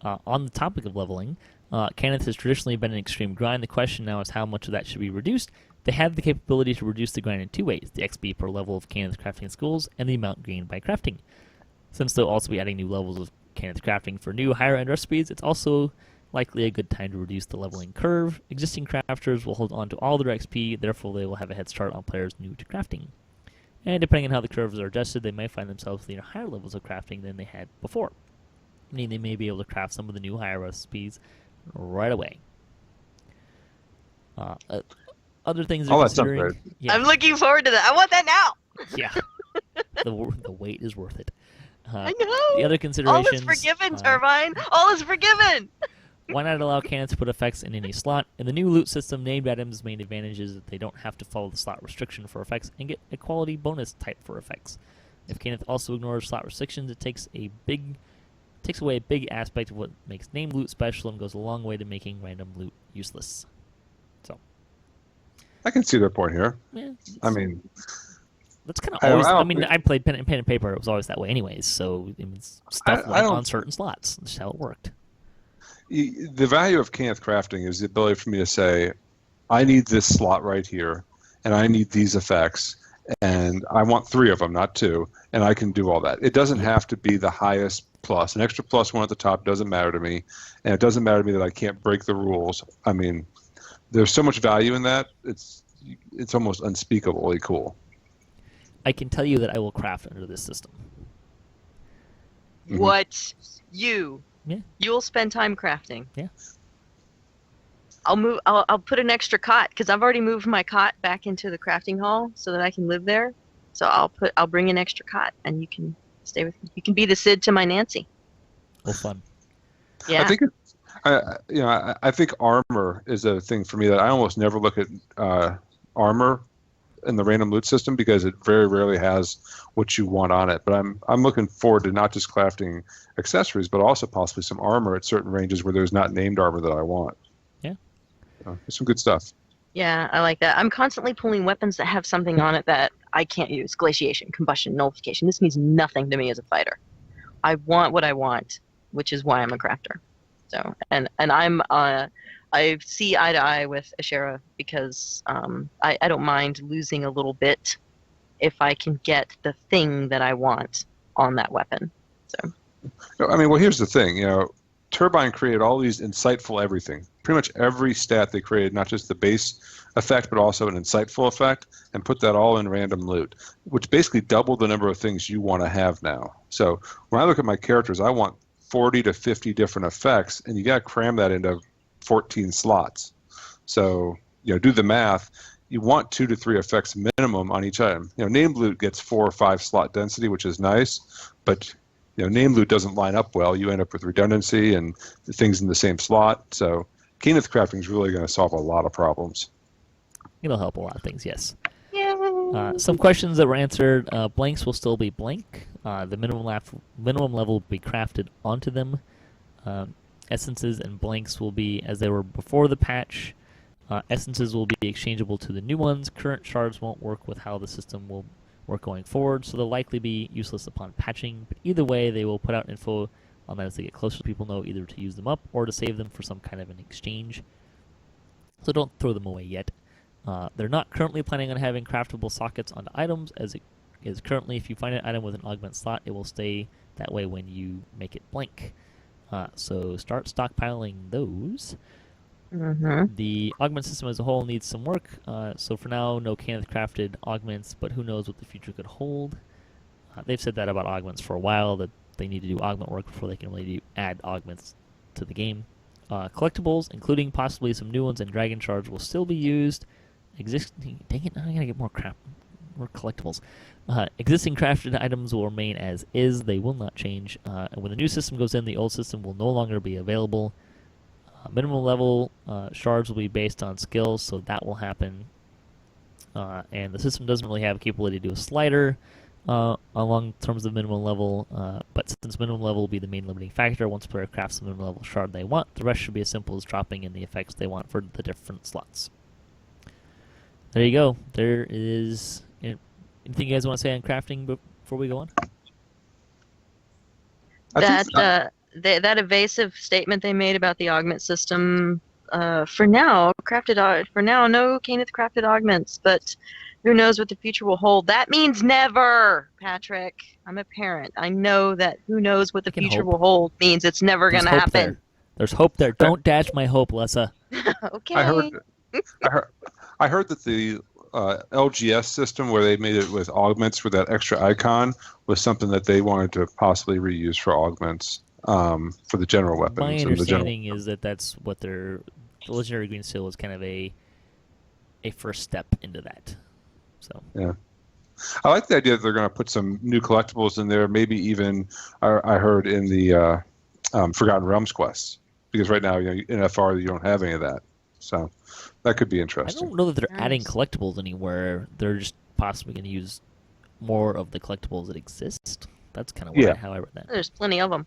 On the topic of leveling, Cannith has traditionally been an extreme grind. The question now is how much of that should be reduced. They have the capability to reduce the grind in two ways: the XP per level of Cannith Crafting schools and the amount gained by crafting. Since they'll also be adding new levels of Cannith Crafting for new higher-end recipes, it's also likely a good time to reduce the leveling curve. Existing crafters will hold on to all their XP, therefore they will have a head start on players new to crafting. And depending on how the curves are adjusted, they might find themselves with higher levels of crafting than they had before, meaning they may be able to craft some of the new higher recipes right away. Other things they're considering... Yeah. I'm looking forward to that. I want that now! Yeah. The wait is worth it. I know! The other considerations... All is forgiven, Turbine! All is forgiven! Why not allow Cannith to put effects in any slot? In the new loot system, named items' main advantage is that they don't have to follow the slot restriction for effects and get a quality bonus type for effects. If Cannith also ignores slot restrictions, it takes away a big aspect of what makes named loot special and goes a long way to making random loot useless. So, I can see their point here. Yeah, I mean, that's kind of always. I played pen and paper. It was always that way, anyways. So it was stuff on certain slots. That's how it worked. The value of Cannith Crafting is the ability for me to say, I need this slot right here, and I need these effects, and I want 3 of them, not 2, and I can do all that. It doesn't have to be the highest plus. An extra +1 at the top doesn't matter to me, and it doesn't matter to me that I can't break the rules. I mean, there's so much value in that. It's almost unspeakably cool. I can tell you that I will craft under this system. Mm-hmm. What? You? Yeah. You'll spend time crafting. Yeah. I'll put an extra cot, because I've already moved my cot back into the crafting hall so that I can live there. So I'll bring an extra cot, and you can stay with me. You can be the Sid to my Nancy. Oh, fun. Yeah. I think armor is a thing for me that I almost never look at armor in the random loot system because it very rarely has what you want on it. But I'm looking forward to not just crafting accessories, but also possibly some armor at certain ranges where there's not named armor that I want. Yeah. There's some good stuff. Yeah, I like that. I'm constantly pulling weapons that have something on it that I can't use. Glaciation, combustion, nullification. This means nothing to me as a fighter. I want what I want, which is why I'm a crafter. So, and I see eye to eye with Asheras because I don't mind losing a little bit if I can get the thing that I want on that weapon. So, I mean, well, here's the thing. Turbine created all these insightful everything. Pretty much every stat they created, not just the base effect, but also an insightful effect, and put that all in random loot, which basically doubled the number of things you want to have now. So when I look at my characters, I want 40 to 50 different effects, and you got to cram that into 14 slots. So, do the math. You want 2 to 3 effects minimum on each item. Named loot gets 4 or 5 slot density, which is nice, but named loot doesn't line up well. You end up with redundancy and things in the same slot. So Cannith Crafting is really going to solve a lot of problems. It'll help a lot of things, yes. Yeah. Some questions that were answered. Blanks will still be blank. The minimum level will be crafted onto them. Essences and blanks will be as they were before the patch. Essences will be exchangeable to the new ones. Current shards won't work with how the system will work going forward, so they'll likely be useless upon patching. But either way, they will put out info on that as they get closer so people know either to use them up or to save them for some kind of an exchange. So don't throw them away yet. They're not currently planning on having craftable sockets onto items, as it is currently. If you find an item with an augment slot, it will stay that way when you make it blank. So start stockpiling those. Mm-hmm. The augment system as a whole needs some work. So for now, no Cannith crafted augments, but who knows what the future could hold. They've said that about augments for a while, that they need to do augment work before they can really add augments to the game. Collectibles, including possibly some new ones and dragon shards, will still be used. Dang it, I gotta get more collectibles. Existing crafted items will remain as is. They will not change. And when the new system goes in, the old system will no longer be available. Minimum level shards will be based on skills, so that will happen. And the system doesn't really have a capability to do a slider along terms of minimum level, but since minimum level will be the main limiting factor, once a player crafts the minimum level shard they want, the rest should be as simple as dropping in the effects they want for the different slots. There you go. There is... Anything you guys want to say on crafting before we go on? That evasive statement they made about the augment system, for now, no Cannith crafted augments, but who knows what the future will hold. That means never, Patrick. I'm a parent. I know that who knows what the future will hold means it's never going to happen. There's hope there. Don't dash my hope, Lessah. Okay. I heard that the LGS system, where they made it with augments for that extra icon, was something that they wanted to possibly reuse for augments for the general weapons. My understanding is that that's what the Legendary Green Seal is kind of a first step into that. So yeah, I like the idea that they're going to put some new collectibles in there. Maybe even I heard in the Forgotten Realms quests, because right now in FR you don't have any of that. So that could be interesting. I don't know that they're adding collectibles anywhere. They're just possibly going to use more of the collectibles that exist. That's kind of how I read that. There's plenty of them.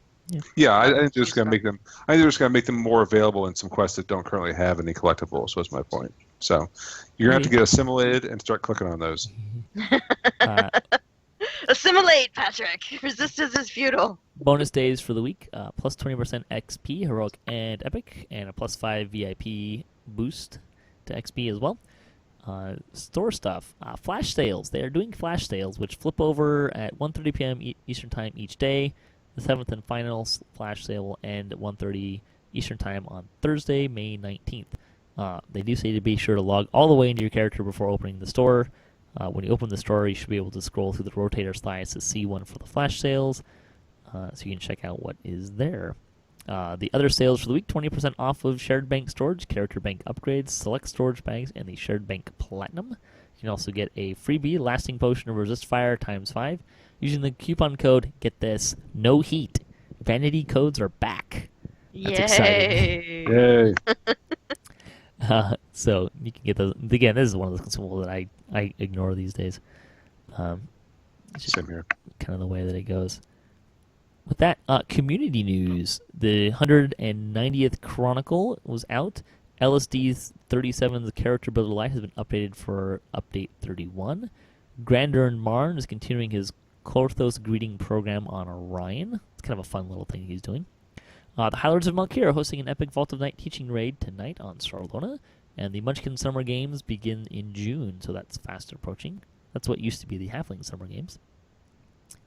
Yeah, I think they're just going to make them. I think they're just going to make them more available in some quests that don't currently have any collectibles. Was my point. So you're going to have to get assimilated and start clicking on those. Assimilate, Patrick. Resistance is futile. Bonus days for the week: plus 20% XP, heroic and epic, and a plus 5 VIP boost to XP as well. Store stuff. Flash sales. They are doing flash sales, which flip over at 1:30 p.m. Eastern Time each day. The 7th and final flash sale will end at 1:30 Eastern Time on Thursday, May 19th. They do say to be sure to log all the way into your character before opening the store. When you open the store, you should be able to scroll through the rotator slides to see one for the flash sales, so you can check out what is there. The other sales for the week: 20% off of Shared Bank Storage, Character Bank Upgrades, Select Storage Bags, and the Shared Bank Platinum. You can also get a freebie, Lasting Potion of Resist Fire ×5, using the coupon code, get this, No Heat. Vanity codes are back. That's exciting. Yay! So you can get those. Again, this is one of those consumables that I ignore these days. It's just Same here. kind of the way that it goes. With that, community news. The 190th Chronicle was out. LSD 37's Character Builder Light has been updated for Update 31. Grandeur Marn is continuing his Korthos greeting program on Orion. It's kind of a fun little thing he's doing. The Highlords of Malkir are hosting an epic Vault of Night teaching raid tonight on Sarlona. And the Munchkin Summer Games begin in June, so that's fast approaching. That's what used to be the Halfling Summer Games.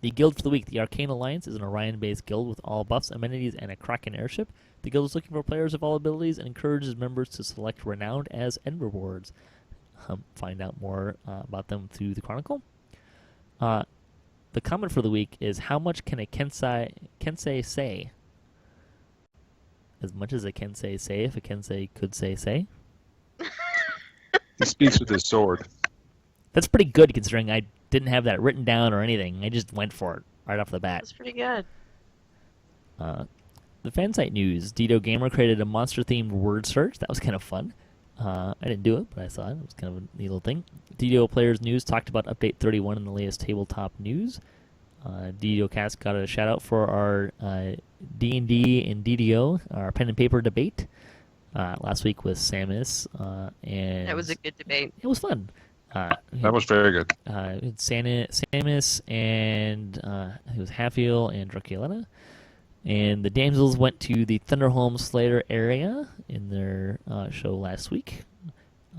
The guild for the week. The Arcane Alliance is an Orion-based guild with all buffs, amenities, and a Kraken airship. The guild is looking for players of all abilities and encourages members to select Renowned as end rewards. Find out more about them through the Chronicle. The comment for the week is, how much can a Kensei say? As much as a Kensei say, if a Kensei could say. He speaks with his sword. That's pretty good considering I didn't have that written down or anything. I just went for it right off the bat. That's pretty good. The fansite news. Dido Gamer created a monster-themed word search. That was kind of fun. I didn't do it, but I saw it. It was kind of a neat little thing. Dido Players News talked about Update 31 in the latest tabletop news. DDOcast got a shout-out for our D&D and DDO, our pen and paper debate. Last week with Samus. And that was a good debate. It was fun. That was very good. Samus and it was Halfiel and Draculena. And the Damsels went to the Thunderholm Slayer area in their show last week.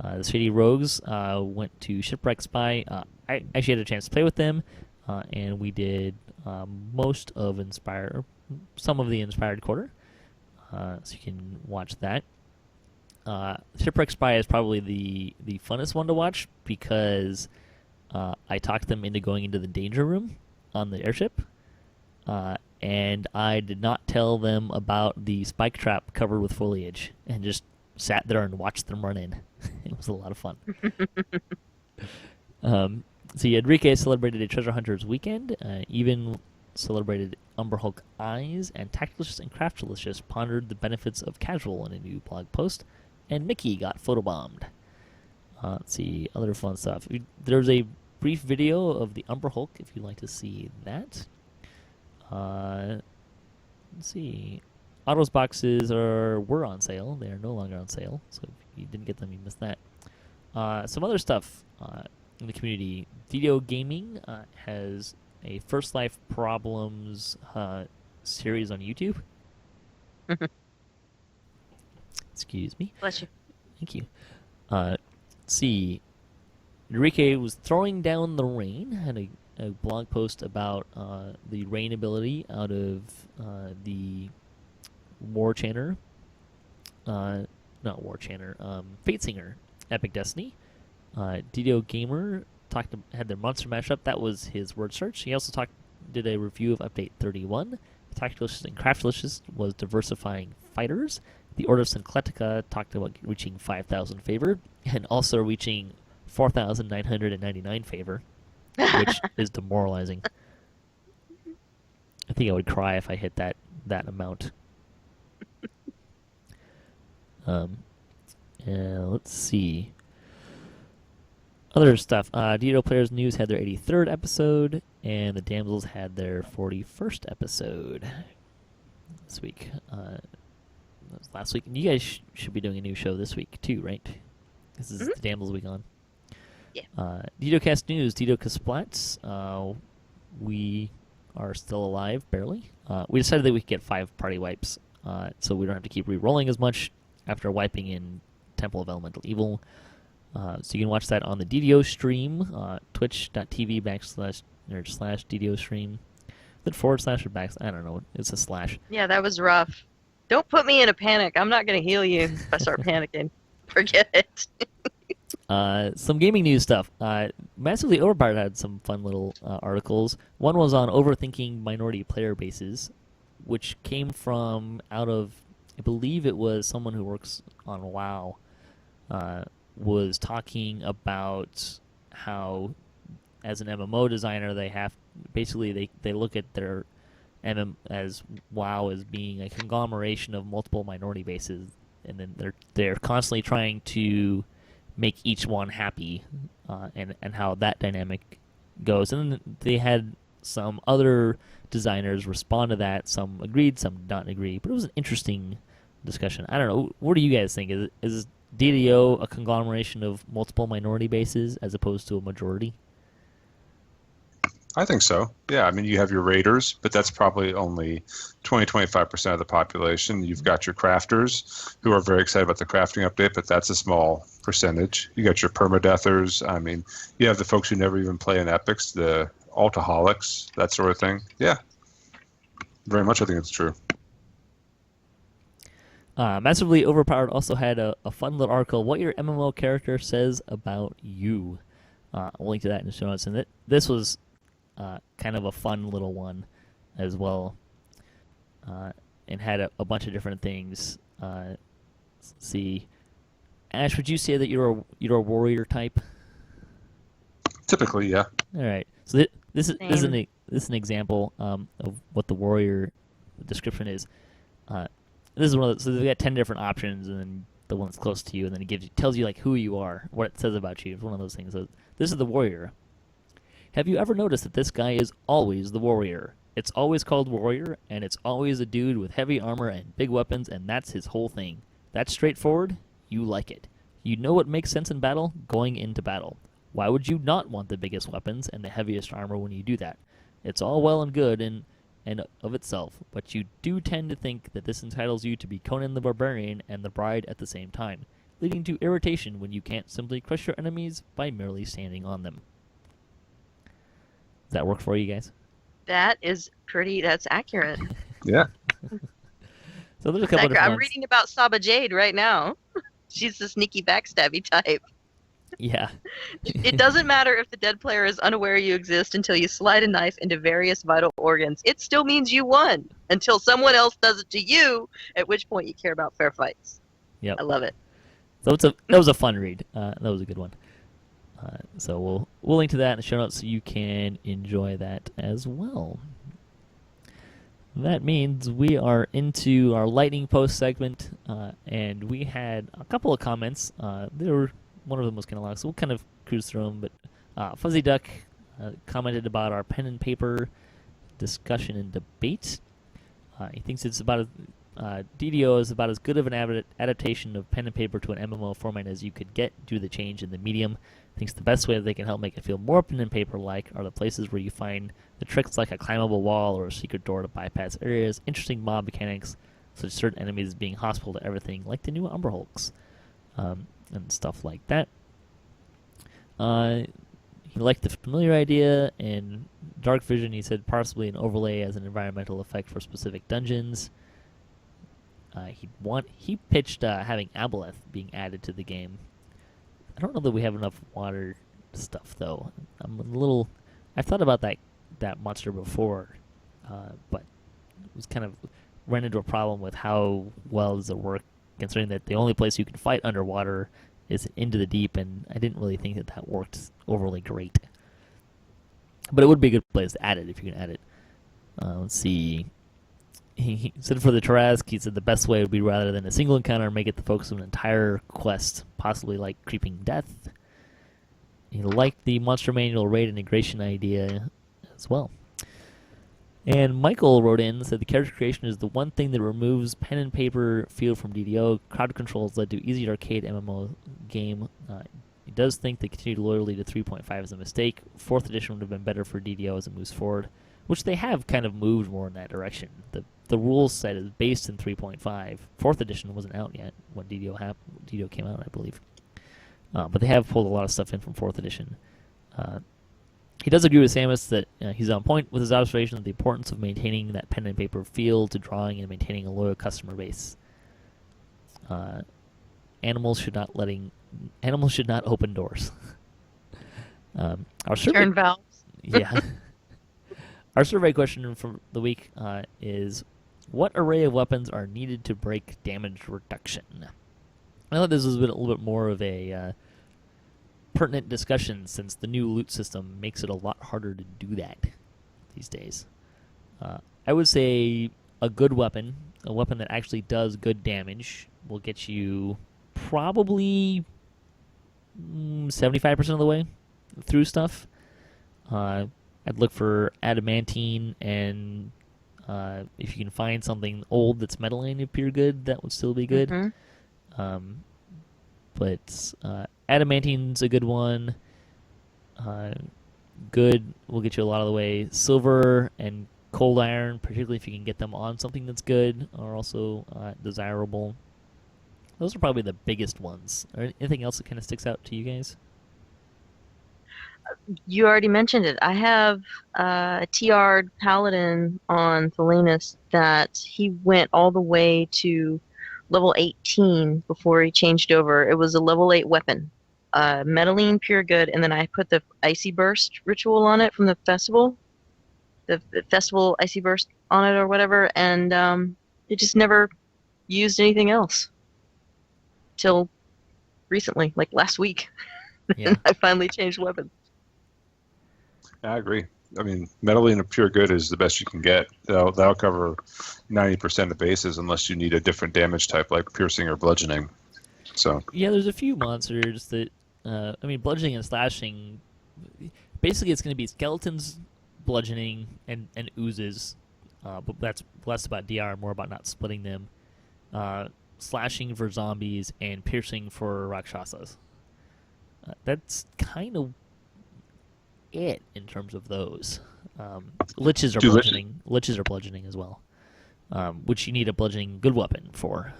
The Shady Rogues went to Shipwreck Spy. I actually had a chance to play with them, and we did some of the Inspired Quarter. So you can watch that. Shipwreck Spy is probably the funnest one to watch because I talked them into going into the danger room on the airship, and I did not tell them about the spike trap covered with foliage, and just sat there and watched them run in. It was a lot of fun. So Enrique celebrated a treasure hunter's weekend, even celebrated Umber Hulk Eyes, and Tactilicious and Craftalicious pondered the benefits of casual in a new blog post, and Mickey got photobombed. Let's see, other fun stuff. There's a brief video of the Umber Hulk if you'd like to see that. Let's see. Autos boxes were on sale. They are no longer on sale, so if you didn't get them, you missed that. Some other stuff in the community. DDO Gaming has a First Life Problems series on YouTube. Excuse me. Bless you. Thank you. Let's see. Enrique was throwing down the rain. Had a blog post about the rain ability out of the War Chanter. Not War Chanter. Fate Singer, Epic Destiny. DDO Gamer had their monster mashup. That was his word search. He also did a review of Update 31. Tactilicious and Craftalicious was diversifying fighters. The Order of Syncletica talked about reaching 5,000 favor, and also reaching 4,999 favor, which is demoralizing. I think I would cry if I hit that amount. Let's see. Other stuff. DDO Players News had their 83rd episode, and the Damsels had their 41st episode this week. That was last week. And you guys should be doing a new show this week, too, right? This is the Damsels week on. Yeah. DDOcast News, DDOcast Splats. We are still alive, barely. We decided that we could get 5 party wipes, so we don't have to keep re-rolling as much after wiping in Temple of Elemental Evil. So you can watch that on the DDO stream, twitch.tv/DDO stream. Is it / or /? I don't know. It's a /. Yeah, that was rough. Don't put me in a panic. I'm not going to heal you if I start panicking. Forget it. Some gaming news stuff. Massively Overpowered had some fun little articles. One was on overthinking minority player bases, which came from out of, I believe it was someone who works on WoW, was talking about how, as an MMO designer, they look at their as WoW as being a conglomeration of multiple minority bases, and then they're constantly trying to make each one happy, and how that dynamic goes. And then they had some other designers respond to that. Some agreed, some did not agree. But it was an interesting discussion. I don't know. What do you guys think? Is DDO a conglomeration of multiple minority bases as opposed to a majority? I think so. Yeah, I mean, you have your raiders, but that's probably only 20-25% of the population. You've got your crafters who are very excited about the crafting update, but that's a small percentage. You got your permadeathers. I mean, you have the folks who never even play in epics, the altaholics, that sort of thing. Yeah, very much I think it's true. Massively Overpowered also had a fun little article, What Your MMO Character Says About You. I'll link to that in the show notes. And this was kind of a fun little one as well, and had a bunch of different things. Let's see. Ash, would you say that you're a warrior type? Typically, yeah. All right. So this is an example of what the warrior description is. This is one of so they've got 10 different options, and then the one that's close to you, and then it tells you like who you are, what it says about you. It's one of those things. So this is the warrior. Have you ever noticed that this guy is always the warrior? It's always called warrior, and it's always a dude with heavy armor and big weapons, and that's his whole thing. That's straightforward. You like it. You know what makes sense in battle? Going into battle. Why would you not want the biggest weapons and the heaviest armor when you do that? It's all well and good and of itself, but you do tend to think that this entitles you to be Conan the Barbarian and the Bride at the same time. leading to irritation when you can't simply crush your enemies by merely standing on them. Does that work for you guys? That's accurate. Yeah. So there's a couple different I'm ones. reading about Saba Jade right now. She's the sneaky backstabby type. Yeah. It doesn't matter if the dead player is unaware you exist until you slide a knife into various vital organs. It still means you won until someone else does it to you, at which point you care about fair fights. Yep. I love it. So that was a fun read. That was a good one. So we'll link to that in the show notes so you can enjoy that as well. That means we are into our lightning post segment, and we had a couple of comments. One of them was kind of long, so we'll kind of cruise through them. But Fuzzy Duck commented about our pen and paper discussion and debate. He thinks it's about DDO is about as good of an adaptation of pen and paper to an MMO format as you could get due to the change in the medium. Thinks the best way that they can help make it feel more pen and paper-like are the places where you find the tricks like a climbable wall or a secret door to bypass areas, interesting mob mechanics, such as certain enemies being hostile to everything, like the new Umber Hulks, and stuff like that. He liked the familiar idea, and Dark Vision, he said, possibly an overlay as an environmental effect for specific dungeons. He pitched having Aboleth being added to the game. I don't know that we have enough water stuff though. I've thought about that monster before, but it was kind of ran into a problem with how well does it work, considering that the only place you can fight underwater is into the deep, and I didn't really think that worked overly great. But it would be a good place to add it if you can add it. Let's see. He said for the Tarask, he said the best way would be rather than a single encounter, make it the focus of an entire quest, possibly like Creeping Death. He liked the Monster Manual raid integration idea as well. And Michael wrote in and said the character creation is the one thing that removes pen and paper feel from DDO. Crowd control has led to easy arcade MMO game. He does think the continued loyalty to 3.5 is a mistake. 4th edition would have been better for DDO as it moves forward, which they have kind of moved more in that direction. The rules set is based in 3.5. 4th edition wasn't out yet when DDO came out, I believe. But they have pulled a lot of stuff in from 4th edition. He does agree with Samus that he's on point with his observation of the importance of maintaining that pen and paper feel to drawing and maintaining a loyal customer base. Animals should not open doors. Turn valves. Yeah. Our survey question for the week is, what array of weapons are needed to break damage reduction? I thought this was a little bit more of a pertinent discussion since the new loot system makes it a lot harder to do that these days. I would say a good weapon, a weapon that actually does good damage, will get you probably 75% of the way through stuff. I'd look for adamantine, and if you can find something old that's metalline if you're good, that would still be good. Mm-hmm. But adamantine's a good one. Good will get you a lot of the way. Silver and cold iron, particularly if you can get them on something that's good, are also desirable. Those are probably the biggest ones. Anything else that kind of sticks out to you guys? You already mentioned it. I have a TR'd Paladin on Thelenis that he went all the way to level 18 before he changed over. It was a level 8 weapon. Metalline, pure good, and then I put the Icy Burst ritual on it from the festival. The festival Icy Burst on it or whatever, and it just never used anything else. Till recently, like last week. Yeah. I finally changed weapons. I agree. I mean, metalline of pure good is the best you can get. That'll cover 90% of bases unless you need a different damage type like piercing or bludgeoning. So yeah, there's a few monsters that bludgeoning and slashing. Basically, it's going to be skeletons, bludgeoning, and oozes. But that's less about DR, more about not splitting them. Slashing for zombies and piercing for Rakshasas. That's kind of it in terms of those. Liches are bludgeoning. Liches are bludgeoning as well, which you need a bludgeoning good weapon for.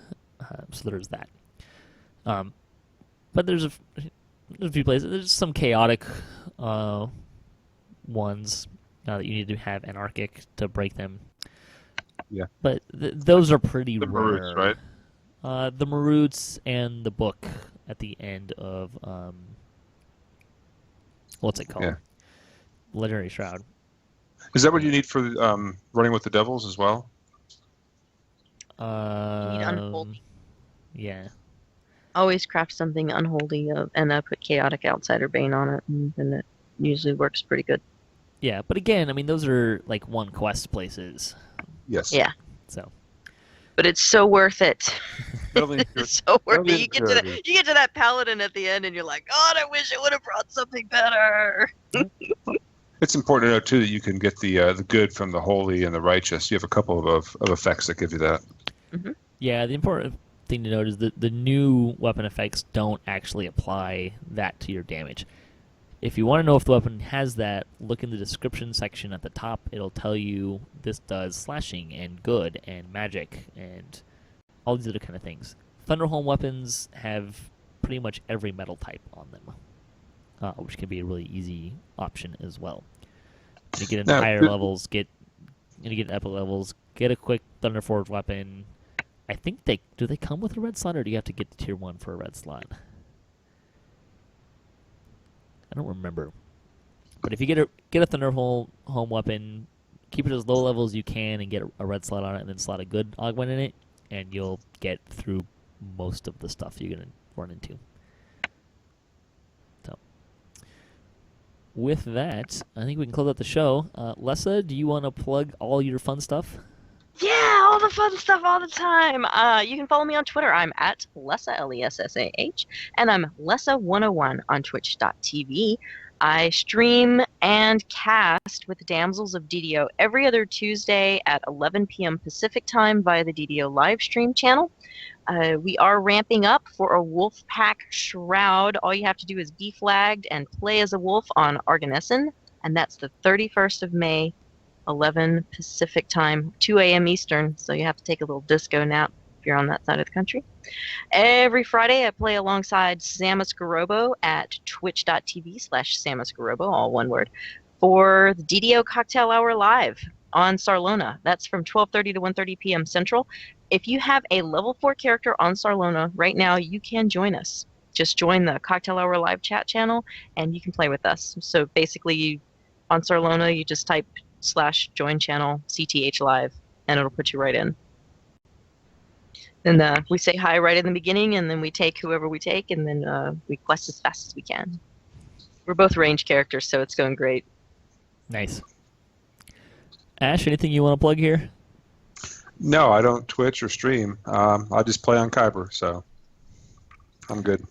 So there's that. But there's a few places. There's some chaotic ones that you need to have anarchic to break them. Yeah. But those are pretty The rare. Maroots, right? The Maroots and the book at the end of what's it called? Yeah. Legendary Shroud. Is that what you need for running with the devils as well? You need unholy. Yeah. Always craft something unholy and put chaotic outsider bane on it, and then it usually works pretty good. Yeah, but again, I mean, those are like one quest places. Yes. Yeah. So. But it's so worth it. Building It's so worth building it. You get to that paladin at the end, and you're like, God, I wish it would have brought something better. It's important to know too that you can get the good from the holy and the righteous. You have a couple of effects that give you that. Mm-hmm. Yeah, the important thing to note is that the new weapon effects don't actually apply that to your damage. If you want to know if the weapon has that, look in the description section at the top. It'll tell you this does slashing and good and magic and all these other kind of things. Thunderholm weapons have pretty much every metal type on them, which can be a really easy option as well. When you get into higher levels, when you get upper levels, get a quick Thunderforge weapon. I think do they come with a red slot, or do you have to get to tier 1 for a red slot? I don't remember. But if you get a Thunderholm weapon, keep it as low level as you can and get a red slot on it, and then slot a good augment in it, and you'll get through most of the stuff you're going to run into. So, with that, I think we can close out the show. Lessah, do you want to plug all your fun stuff? Yeah, all the fun stuff all the time. You can follow me on Twitter. I'm at Lessah, Lessah, and I'm Lessah101 on twitch.tv. I stream and cast with the Damsels of DDO every other Tuesday at 11 p.m. Pacific time via the DDO live stream channel. We are ramping up for a Wolfpack Shroud. All you have to do is be flagged and play as a wolf on Arganessen, and that's the 31st of May. 11 Pacific time, 2 a.m. Eastern, so you have to take a little disco nap if you're on that side of the country. Every Friday, I play alongside Samus Garobo at twitch.tv/Samus Garobo, all one word, for the DDO Cocktail Hour Live on Sarlona. That's from 12:30 to 1:30 p.m. Central. If you have a level 4 character on Sarlona right now, you can join us. Just join the Cocktail Hour Live chat channel, and you can play with us. So basically, on Sarlona, you just type /join channel CTH live, and it'll put you right in. And we say hi right in the beginning, and then we take whoever we take, and then we quest as fast as we can. We're both range characters, so it's going great. Nice. Ash, anything you want to plug here? No, I don't Twitch or stream. I just play on Kyber, so I'm good.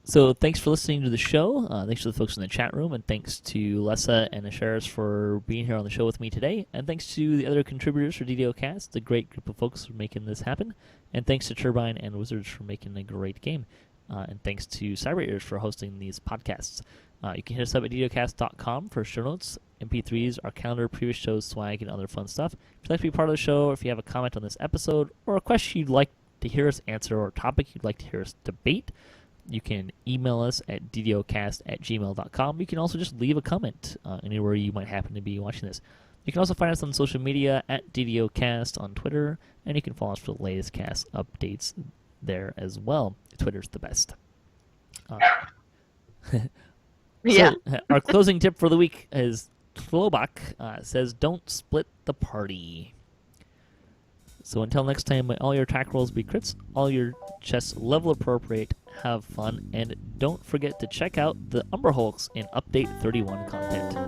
So thanks for listening to the show. Thanks to the folks in the chat room, and thanks to Lessah and Asheras for being here on the show with me today. And thanks to the other contributors for DDOcast, the great group of folks for making this happen. And thanks to Turbine and Wizards for making a great game. And thanks to Cyber for hosting these podcasts. You can hit us up at DDOcast.com for show notes, MP3s, our calendar, previous shows, swag, and other fun stuff. If you'd like to be part of the show, or if you have a comment on this episode, or a question you'd like to hear us answer, or a topic you'd like to hear us debate, you can email us at ddocast@gmail.com. You can also just leave a comment anywhere you might happen to be watching this. You can also find us on social media at DDOcast on Twitter, and you can follow us for the latest cast updates there as well. Twitter's the best. Yeah. So, our closing tip for the week is Tlobach says, don't split the party. So until next time, may all your attack rolls be crits, all your chests level appropriate, have fun, and don't forget to check out the Umber Hulks in Update 31 content.